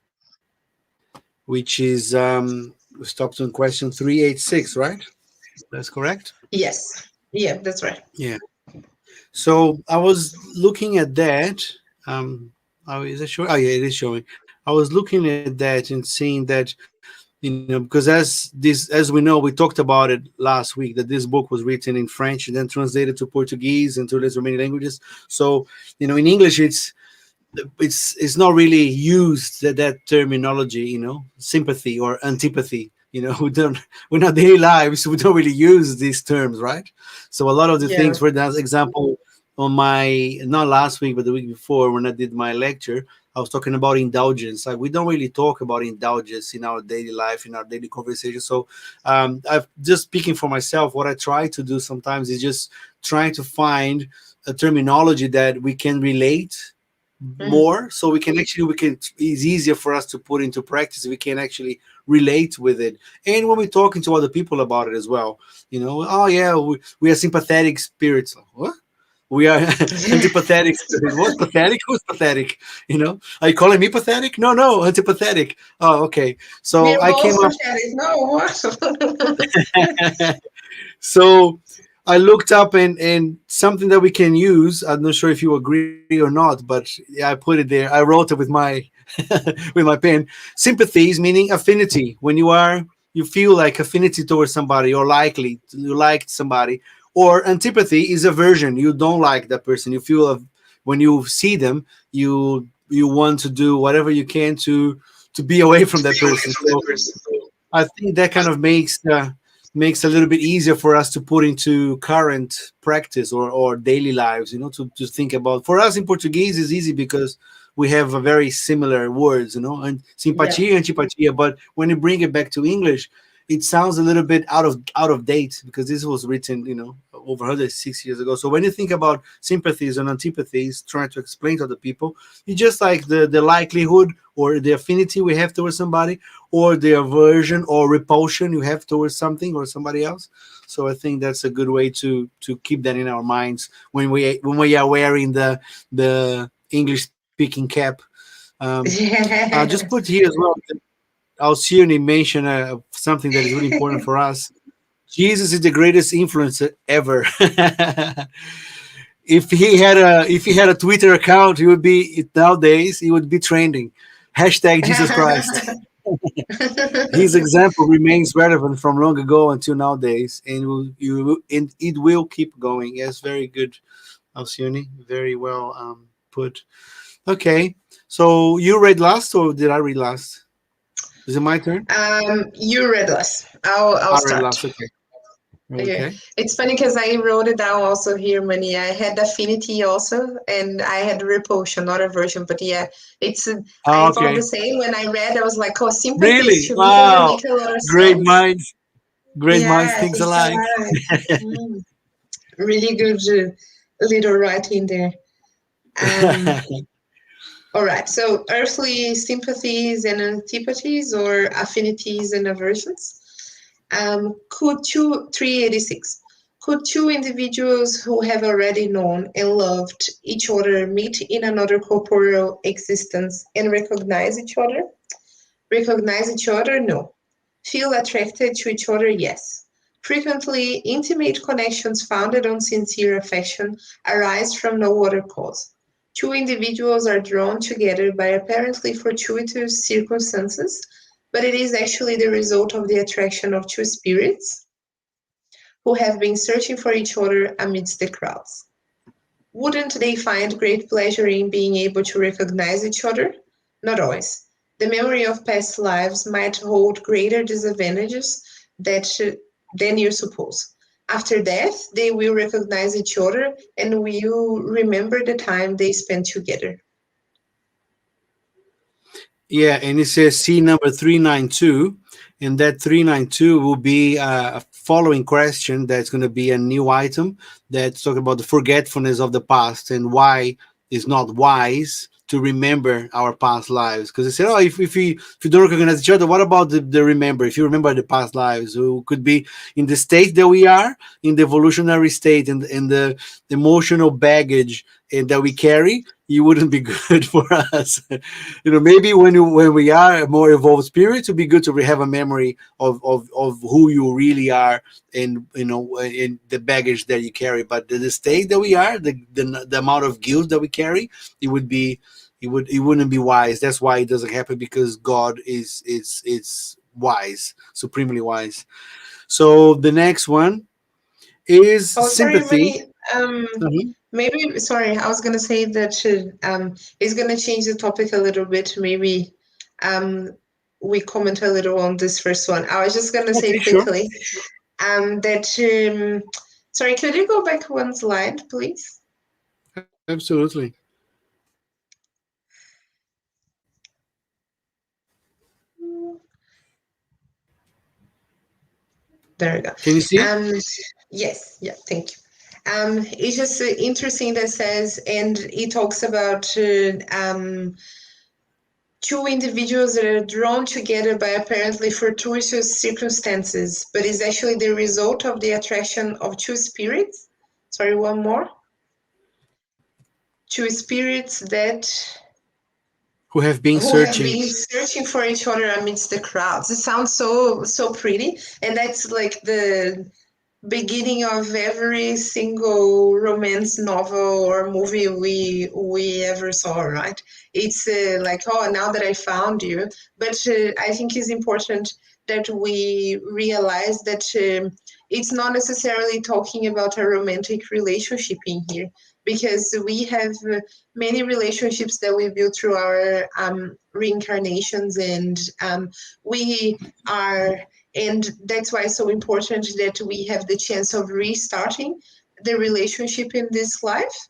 which is we stopped on question 386, right? That's correct. Yes. Yeah, that's right. Yeah. So I was looking at that. Um, oh, is it showing? Oh, yeah, it is showing. I was looking at that and seeing that, because as we know, we talked about it last week, that this book was written in French and then translated to Portuguese and to the remaining languages. So, in English, it's not really used, that terminology, sympathy or antipathy. We don't, in our daily lives, we don't really use these terms, right? So a lot of the Yeah. things, for example, on my, not last week but the week before, when I did my lecture, I was talking about indulgence. Like, we don't really talk about indulgence in our daily life, in our daily conversation. So I've just, speaking for myself, what I try to do sometimes is just trying to find a terminology that we can relate Mm. more, so we can it's easier for us to put into practice. We can actually relate with it, and when we're talking to other people about it as well, oh yeah, we are sympathetic spirits. Like, what? We are antipathetic spirits. What's pathetic? Who's pathetic? Are you calling me pathetic? No, antipathetic. Oh, okay. So We're I came both up. pathetic. No, what? So I looked up, and something that we can use. I'm not sure if you agree or not, but yeah, I put it there. I wrote it with my with my pen. Sympathies, meaning affinity. When you feel like affinity towards somebody, or you liked somebody. Or antipathy is aversion. You don't like that person. You feel when you see them, you want to do whatever you can to be away from that person. So I think that kind of makes a little bit easier for us to put into current practice, or daily lives. To think about. For us in Portuguese, is easy because we have a very similar words. And Yeah. simpatia, antipatia. But when you bring it back to English, it sounds a little bit out of date, because this was written, over 106 years ago. So when you think about sympathies and antipathies, trying to explain to other people, it's just like the likelihood or the affinity we have towards somebody, or the aversion or repulsion you have towards something or somebody else. So I think that's a good way to keep that in our minds when we are wearing the English speaking cap. I'll just put here as well. Alcione mentioned something that is really important for us. Jesus is the greatest influencer ever. If he had a Twitter account, he would be nowadays. He would be trending. Hashtag Jesus Christ. His example remains relevant from long ago until nowadays, and it will keep going. Yes, very good, Alcione. Very well put. Okay, so you read last, or did I read last? Is it my turn? You read less. I'll I read start. last. Okay. Okay. Okay. It's funny because I wrote it down also here, Mani. I had affinity also, and I had repulsion, not aversion. But yeah, it's I thought the Okay. same when I read. I was like, oh, sympathies Really? to me doesn't Wow. make a lot of Great sense. minds. Great minds Yeah, thinks think alike. alike. Mm, really good little writing there. Um, all right. So earthly sympathies and antipathies, or affinities and aversions. Could 386. Could two individuals who have already known and loved each other meet in another corporeal existence and recognize each other? Recognize each other? No. Feel attracted to each other? Yes. Frequently, intimate connections founded on sincere affection arise from no other cause. Two individuals are drawn together by apparently fortuitous circumstances, but it is actually the result of the attraction of two spirits who have been searching for each other amidst the crowds. Wouldn't they find great pleasure in being able to recognize each other? Not always. The memory of past lives might hold greater disadvantages that than you suppose. After death, they will recognize each other and will remember the time they spent together. Yeah, and it says C number 392, and that 392 will be a following question that's going to be a new item that's talking about the forgetfulness of the past and why it's not wise to remember our past lives. Because they said, oh, if you don't recognize each other, what about the remember? If you remember the past lives, who could be in the state that we are, in the evolutionary state, and in the emotional baggage and that we carry, it wouldn't be good for us. Maybe when we are a more evolved spirit, it would be good to have a memory of who you really are, and in the baggage that you carry. But the state that we are, the amount of guilt that we carry, it would be it wouldn't be wise. That's why it doesn't happen, because God is wise, supremely wise. So the next one is Oh, sorry, sympathy. Manny. Maybe, sorry, I was gonna say that it's gonna change the topic a little bit. Maybe um, we comment a little on this first one. I was just gonna say Okay, sure. quickly that sorry, could you go back one slide, please? Absolutely. There we go. Can you see it? Um, yes, yeah, thank you. It's just interesting that says, and it talks about two individuals that are drawn together by apparently fortuitous circumstances, but is actually the result of the attraction of two spirits. Sorry, one more. Two spirits that Who have been who have searching. been searching for each other amidst the crowds. It sounds so pretty, and that's like the beginning of every single romance novel or movie we ever saw, right? It's like, oh, now that I found you. But I think it's important that we realize that it's not necessarily talking about a romantic relationship in here, because we have many relationships that we built through our reincarnations, and we are and that's why it's so important that we have the chance of restarting the relationship in this life,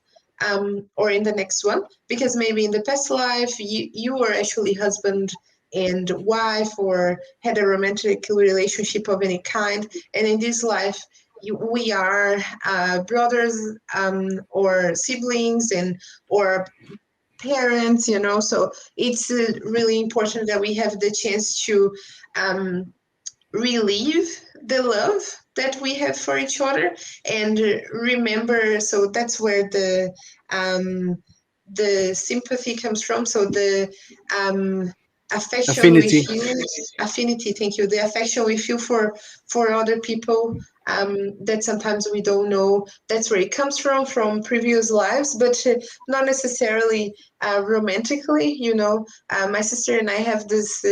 or in the next one, because maybe in the past life you were actually husband and wife, or had a romantic relationship of any kind, and in this life we are brothers, or siblings, and or parents, so it's really important that we have the chance to relieve the love that we have for each other, and remember. So that's where the sympathy comes from. So the affection we Affinity. feel, affinity, thank you, the affection we feel for other people, that sometimes we don't know. That's where it comes from previous lives, but not necessarily romantically. My sister and I have this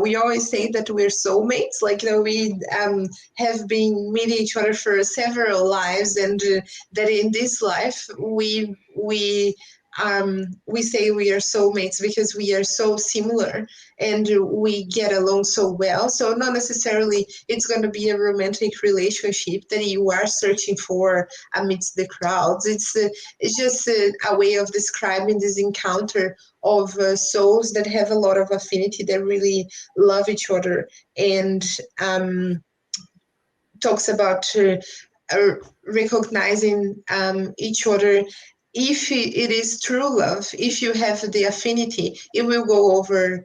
we always say that we're soulmates, like, we have been meeting each other for several lives, and that in this life we say we are soulmates because we are so similar and we get along so well. So not necessarily it's going to be a romantic relationship that you are searching for amidst the crowds. It's just a way of describing this encounter of souls that have a lot of affinity, that really love each other, and talks about recognizing each other. If it is true love, if you have the affinity, it will go over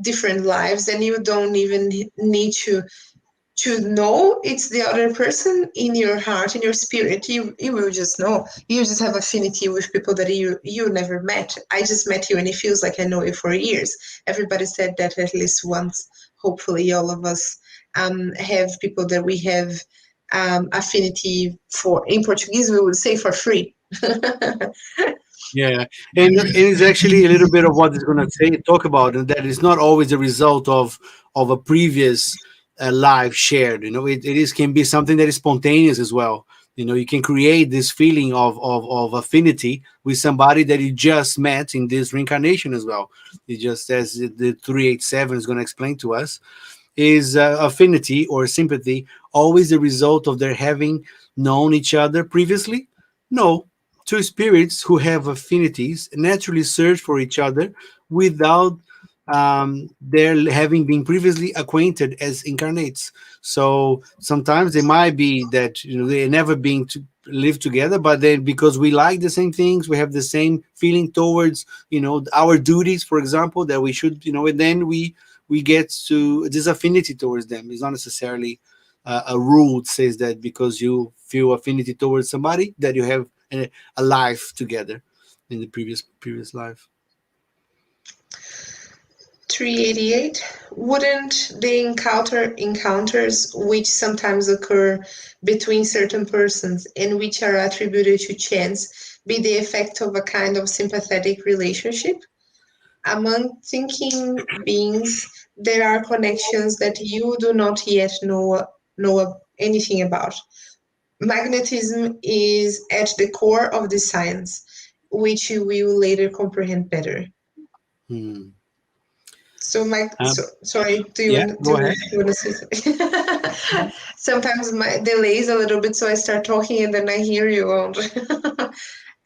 different lives, and you don't even need to know it's the other person. In your heart, in your spirit, you will just know. You just have affinity with people that you never met. I just met you and it feels like I know you for years. Everybody said that at least once. Hopefully all of us have people that we have affinity for. In Portuguese we would say for free. Yeah, and it's actually a little bit of what it's going to say talk about, and that is not always a result of a previous life shared. It is can be something that is spontaneous as well. You can create this feeling of affinity with somebody that you just met in this reincarnation as well. It just as the 387 is going to explain to us, is affinity or sympathy always the result of their having known each other previously? No. Two spirits who have affinities naturally search for each other without their having been previously acquainted as incarnates. So sometimes they might be that they never been to live together, but then because we like the same things, we have the same feeling towards our duties, for example, that we should and then we get to this affinity towards them. It's not necessarily a rule that says that because you feel affinity towards somebody that you have a life together in the previous life. 388. Wouldn't the encounters which sometimes occur between certain persons and which are attributed to chance be the effect of a kind of sympathetic relationship? Among thinking beings, there are connections that you do not yet know anything about. Magnetism is at the core of the science, which you will later comprehend better. Hmm. So, Mike, sorry, Yeah, go ahead. you want to say something? Sometimes my delay is a little bit, so I start talking and then I hear you.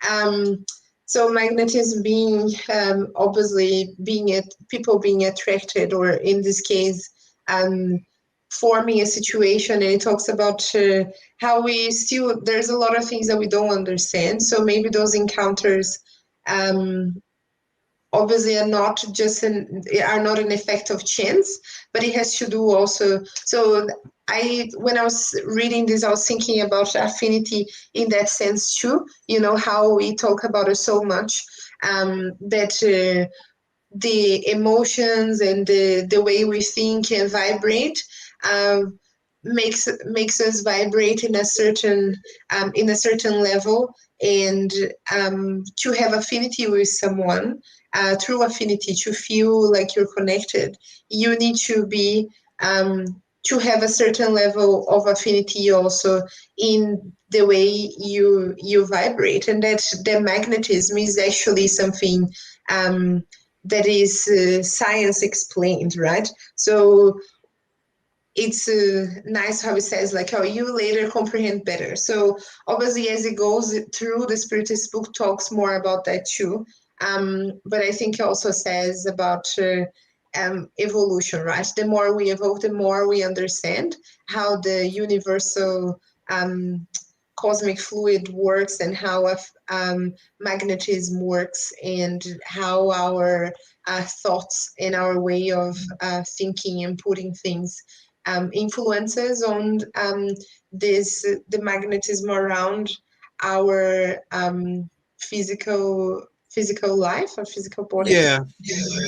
um, so magnetism being obviously being people being attracted, or in this case, um, forming a situation, and it talks about how we still there's a lot of things that we don't understand. So maybe those encounters. Obviously are not an effect of chance, but it has to do also. So when I was reading this, I was thinking about affinity in that sense too. How we talk about it so much, that the emotions and the way we think and vibrate um, makes us vibrate in a certain level, and to have affinity with someone, through affinity, to feel like you're connected, you need to be to have a certain level of affinity also in the way you vibrate, and that the magnetism is actually something that is science explained, right? So it's nice how it says like how you later comprehend better. So obviously as it goes through, the spiritist book talks more about that too, but I think it also says about evolution, right? The more we evolve, the more we understand how the universal cosmic fluid works, and how magnetism works, and how our thoughts and our way of thinking and putting things influences on the magnetism around our physical life or physical bodies. Yeah,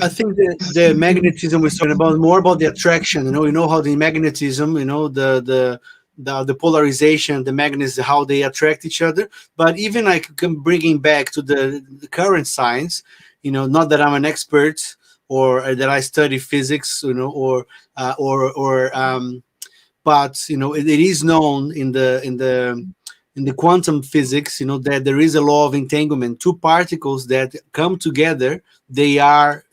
I think the magnetism we're talking about more about the attraction. How the magnetism, the polarization, the magnets, how they attract each other. But even like bringing back to the current science, not that I'm an expert or that I study physics, but it is known in the quantum physics, that there is a law of entanglement. Two particles that come together, they are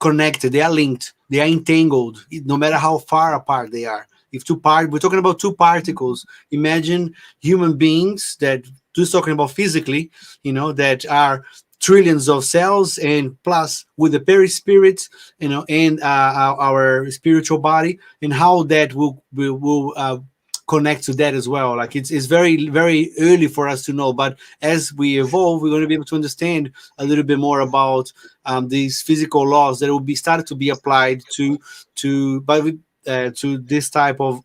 connected, they are linked, they are entangled, no matter how far apart they are. If we're talking about two particles. Imagine human beings that, just talking about physically, that are trillions of cells, and plus with the perispirit, and our spiritual body, and how that will connect to that as well. Like it's very very early for us to know, but as we evolve, we're going to be able to understand a little bit more about these physical laws that will be started to be applied to this type of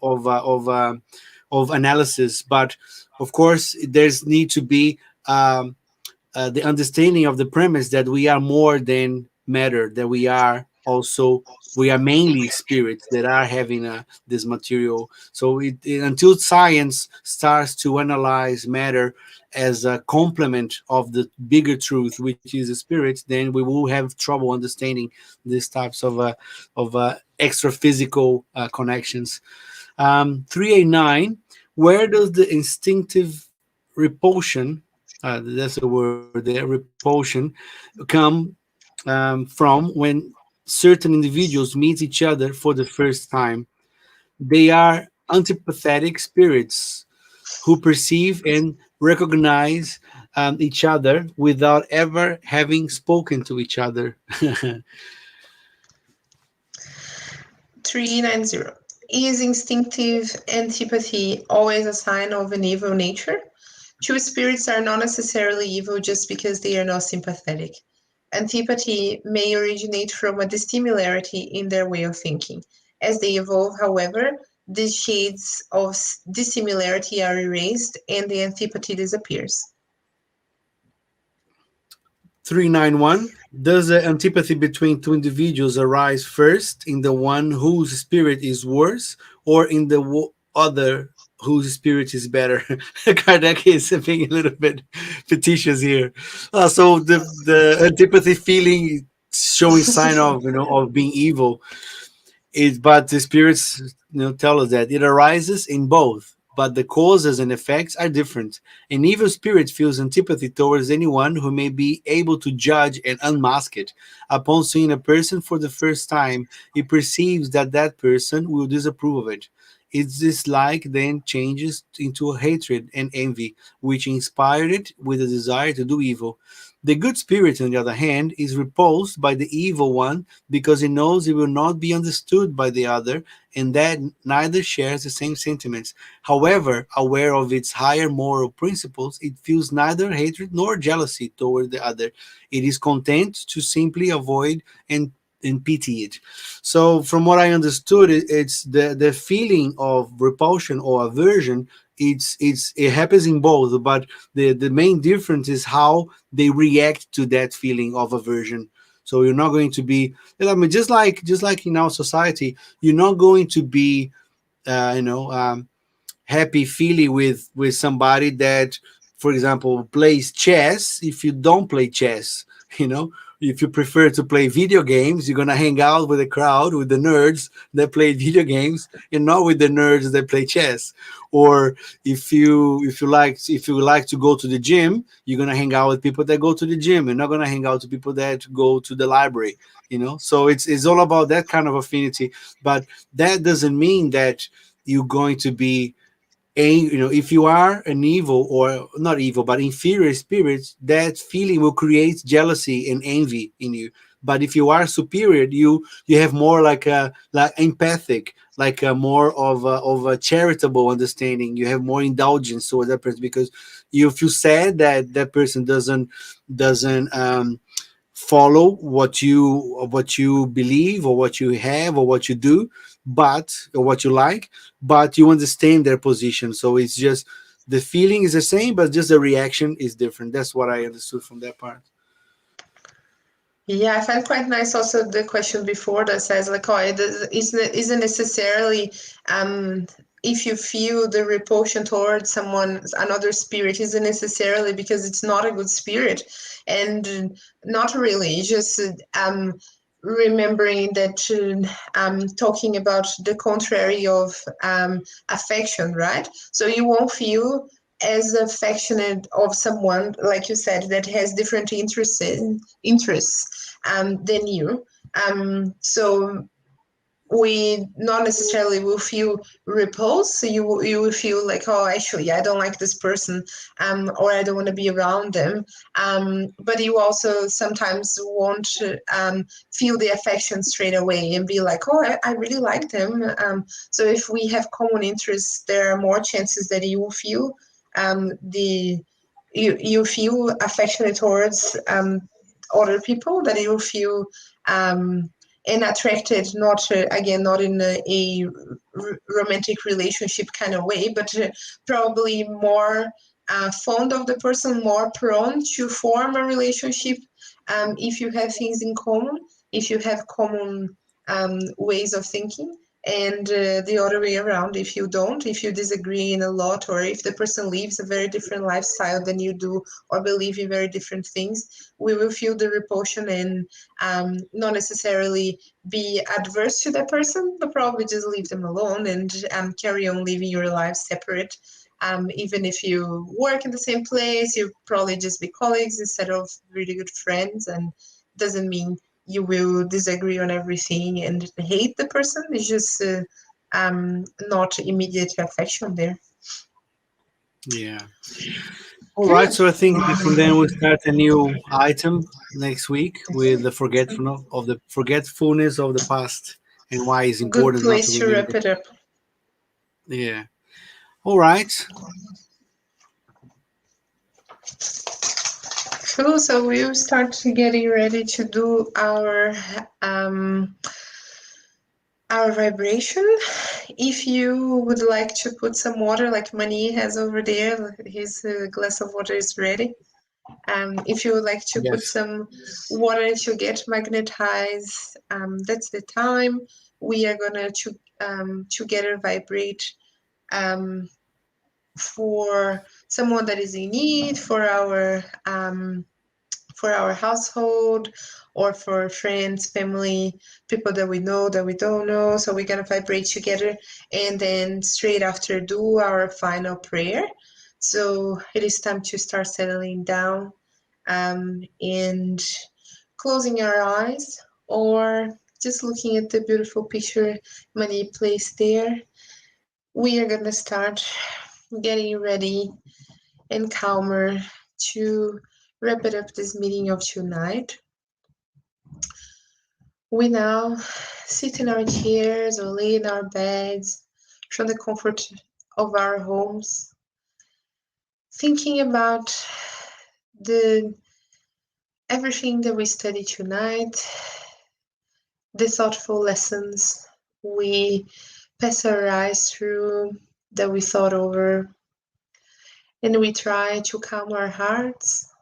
analysis. But of course, there's need to be the understanding of the premise that we are more than matter, that we are also we are mainly spirits that are having this material. So until science starts to analyze matter as a complement of the bigger truth, which is the spirit, then we will have trouble understanding these types of extra physical connections. 389, where does the instinctive repulsion, that's the word there, repulsion, come from when certain individuals meet each other for the first time? They are antipathetic spirits who perceive and recognize each other without ever having spoken to each other. 390. Is instinctive antipathy always a sign of an evil nature? Two spirits are not necessarily evil just because they are not sympathetic. Antipathy may originate from a dissimilarity in their way of thinking. As they evolve, however, the shades of dissimilarity are erased and the antipathy disappears. 391. Does the antipathy between two individuals arise first in the one whose spirit is worse, or in the other whose spirit is better? Kardec is being a little bit fictitious here. So the antipathy feeling showing sign of of being evil, but the spirits tell us that it arises in both, but the causes and effects are different. An evil spirit feels antipathy towards anyone who may be able to judge and unmask it. Upon seeing a person for the first time, it perceives that that person will disapprove of it. Its dislike then changes into hatred and envy, which inspired it with a desire to do evil. The good spirit, on the other hand, is repulsed by the evil one because it knows it will not be understood by the other, and that neither shares the same sentiments. However, aware of its higher moral principles, it feels neither hatred nor jealousy toward the other. It is content to simply avoid and pity it. So, from what I understood, it's the feeling of repulsion or aversion. It happens in both, but the main difference is how they react to that feeling of aversion. So you're not going to be, I mean, just like in our society, you're not going to be, uh, you know, um, happy feely with somebody that, for example, plays chess. If you don't play chess, you know, if you prefer to play video games, you're gonna hang out with the crowd, with the nerds that play video games, and not with the nerds that play chess. Or if you like to go to the gym, you're gonna hang out with people that go to the gym. You're not gonna hang out with people that go to the library. So it's all about that kind of affinity. But that doesn't mean that you're going to be if you are an evil, or not evil but inferior spirit, that feeling will create jealousy and envy in you. But if you are superior, you have more like empathic, like a more of a charitable understanding. You have more indulgence towards that person because you feel sad that that person doesn't follow what you believe, or what you have, or what you do, or what you like, but you understand their position. So it's just the feeling is the same, but just the reaction is different. That's what I understood from that part. Yeah, I find quite nice also the question before that says like, oh, it isn't necessarily if you feel the repulsion towards another spirit, isn't necessarily because it's not a good spirit, and not really. It's just remembering that talking about the contrary of affection, right? So you won't feel as affectionate of someone, like you said, that has different interests than you. So we not necessarily will feel repulsed. So you will feel like, oh, actually, I don't like this person, or I don't want to be around them. But you also sometimes won't feel the affection straight away and be like, oh, I really like them. So if we have common interests, there are more chances that you will feel the you feel affectionate towards other people, that you will feel and attracted, not again, not in a romantic relationship kind of way, but probably more fond of the person, more prone to form a relationship if you have things in common. if you have common ways of thinking, and the other way around, if you don't, if you disagree in a lot, or if the person lives a very different lifestyle than you do, or believe in very different things, we will feel the repulsion and not necessarily be adverse to that person, but probably just leave them alone and carry on living your life separate. Even if you work in the same place, you probably just be colleagues instead of really good friends, and doesn't mean you will disagree on everything and hate the person. It's just not immediate affection there. Yeah. All right. Good. So I think from then we'll start a new item next week with the forgetfulness of the past and why it's Good important not to place to remember. wrap it up. Yeah. All right. Cool. So we'll start getting ready to do um, our vibration. If you would like to put some water, like Mani has over there, his glass of water is ready. If you would like to put Yes. some water to get magnetized, that's the time. We are gonna together vibrate um, for someone that is in need, for our household, or for friends, family, people that we know, that we don't know. So we're gonna vibrate together, and then straight after do our final prayer. So it is time to start settling down and closing our eyes, or just looking at the beautiful picture Mani placed there. We are gonna start getting ready and calmer to wrap it up this meeting of tonight. We now sit in our chairs or lay in our beds from the comfort of our homes, thinking about the everything that we studied tonight, the thoughtful lessons we pass our eyes through, that we thought over, and we try to calm our hearts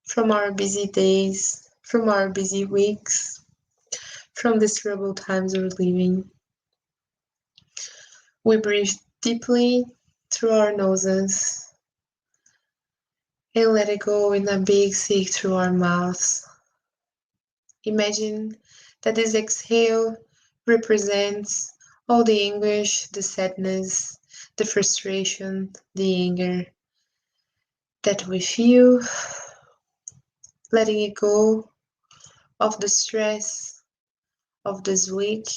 from our busy days, from our busy weeks, from these troubled times we're living. We breathe deeply through our noses and let it go in a big sigh through our mouths. Imagine that this exhale represents all the anguish, the sadness, the frustration, the anger that we feel, letting it go of the stress of this week.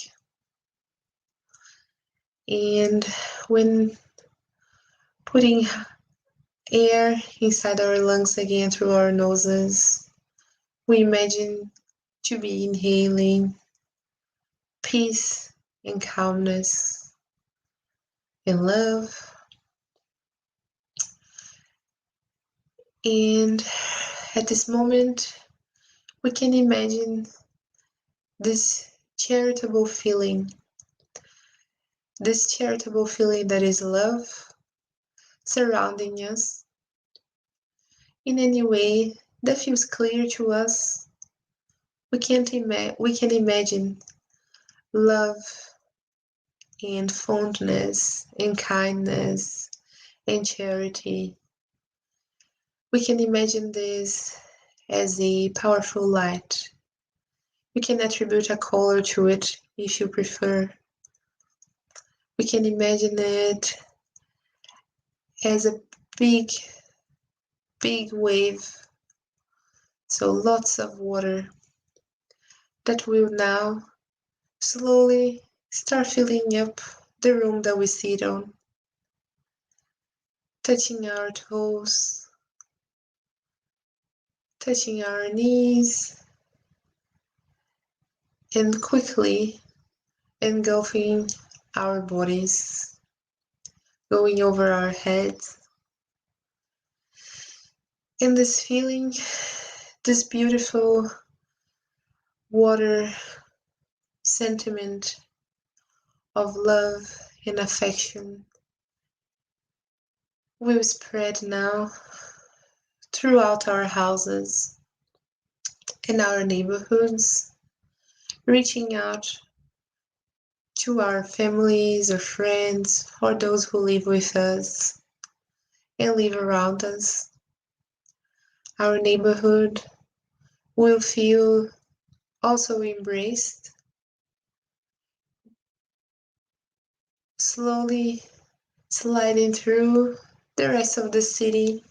And when putting air inside our lungs again through our noses, we imagine to be inhaling peace and calmness and love. And at this moment, we can imagine this charitable feeling, that is love surrounding us in any way that feels clear to us. We can imagine love and fondness and kindness and charity. We can imagine this as a powerful light. We can attribute a color to it if you prefer. We can imagine it as a big, big wave, so lots of water that will now slowly start filling up the room that we sit on, touching our toes, touching our knees, and quickly engulfing our bodies, going over our heads. And this feeling, this beautiful water sentiment of love and affection will spread now throughout our houses and our neighborhoods, reaching out to our families or friends or those who live with us and live around us. Our neighborhood will feel also embraced, slowly sliding through the rest of the city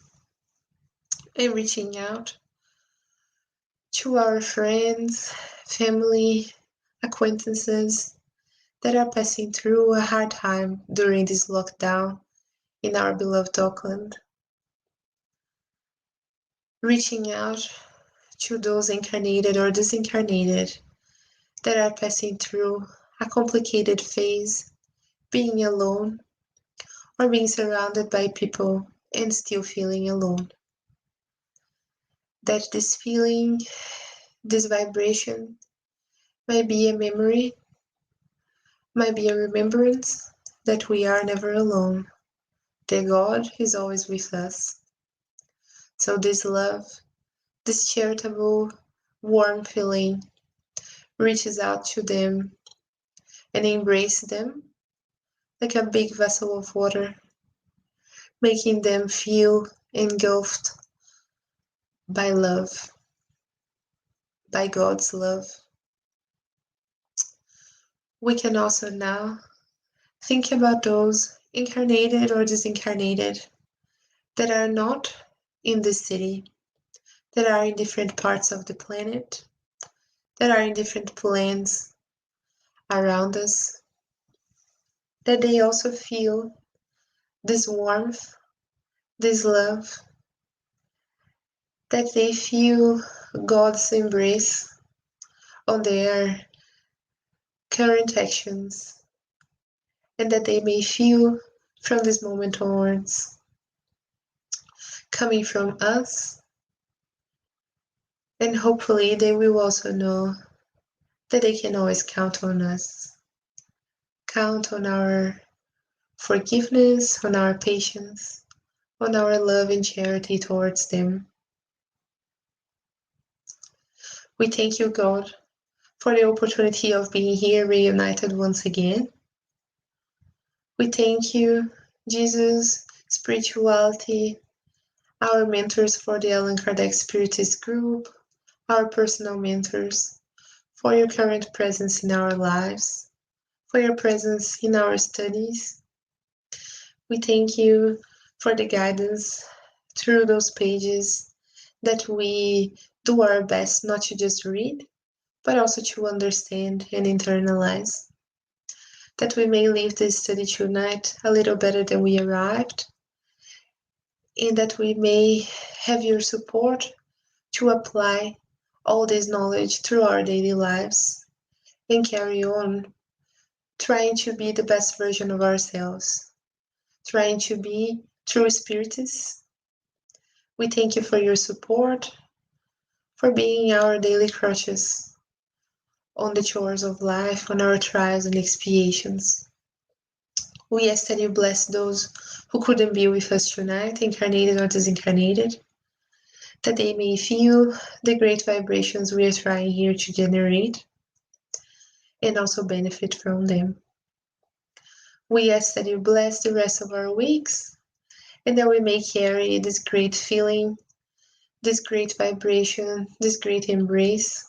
and reaching out to our friends, family, acquaintances that are passing through a hard time during this lockdown in our beloved Auckland. Reaching out to those incarnated or disincarnated that are passing through a complicated phase, being alone or being surrounded by people and still feeling alone. That this feeling, this vibration, might be a memory, might be a remembrance that we are never alone, that God is always with us. So this love, this charitable, warm feeling reaches out to them and embraces them like a big vessel of water, making them feel engulfed by love, by God's love. We can also now think about those incarnated or disincarnated that are not in this city, that are in different parts of the planet, that are in different planes around us, that they also feel this warmth, this love, that they feel God's embrace on their current actions, and that they may feel from this moment onwards, coming from us, and hopefully they will also know that they can always count on us, count on our forgiveness, on our patience, on our love and charity towards them. We thank you, God, for the opportunity of being here reunited once again. We thank you, Jesus, spirituality, our mentors for the Allan Kardec Spiritist group, our personal mentors, for your current presence in our lives, for your presence in our studies. We thank you for the guidance through those pages that we do our best not to just read, but also to understand and internalize, that we may leave this study tonight a little better than we arrived, and that we may have your support to apply all this knowledge through our daily lives and carry on trying to be the best version of ourselves, trying to be true spiritists. We thank you for your support, for being our daily crutches on the chores of life, on our trials and expiations. We ask that you bless those who couldn't be with us tonight, incarnated or disincarnated, that they may feel the great vibrations we are trying here to generate and also benefit from them. We ask that you bless the rest of our weeks and that we may carry this great feeling, this great vibration, this great embrace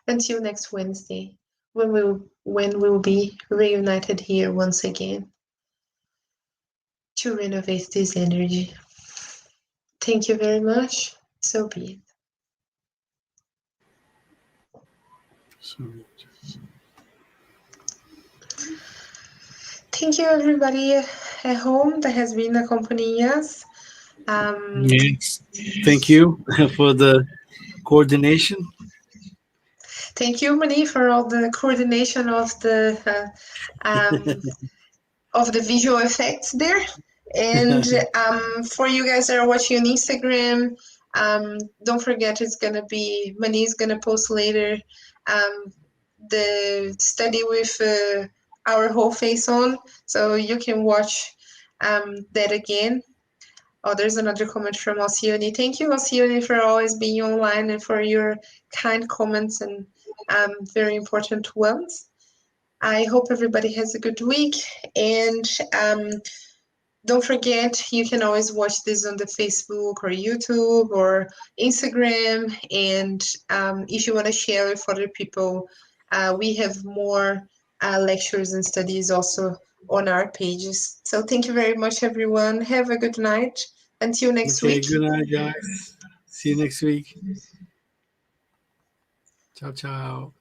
until next Wednesday, when we'll be reunited here once again to renovate this energy. Thank you very much. So be it. Sorry. Thank you, everybody at home that has been accompanying us. Yes. Thank you for the coordination. Thank you, Mani, for all the coordination of the visual effects there. And for you guys that are watching on Instagram, don't forget Mani's gonna post later the study with our whole face on, so you can watch that again Oh, there's another comment from Alcione. Thank you, Alcione, for always being online and for your kind comments and very important ones. I hope everybody has a good week. And don't forget, you can always watch this on the Facebook or YouTube or Instagram. And if you want to share with other people, we have more lectures and studies also on our pages. So thank you very much, everyone. Have a good night. Until next Okay, week. good night, guys. See you next week. Ciao, ciao.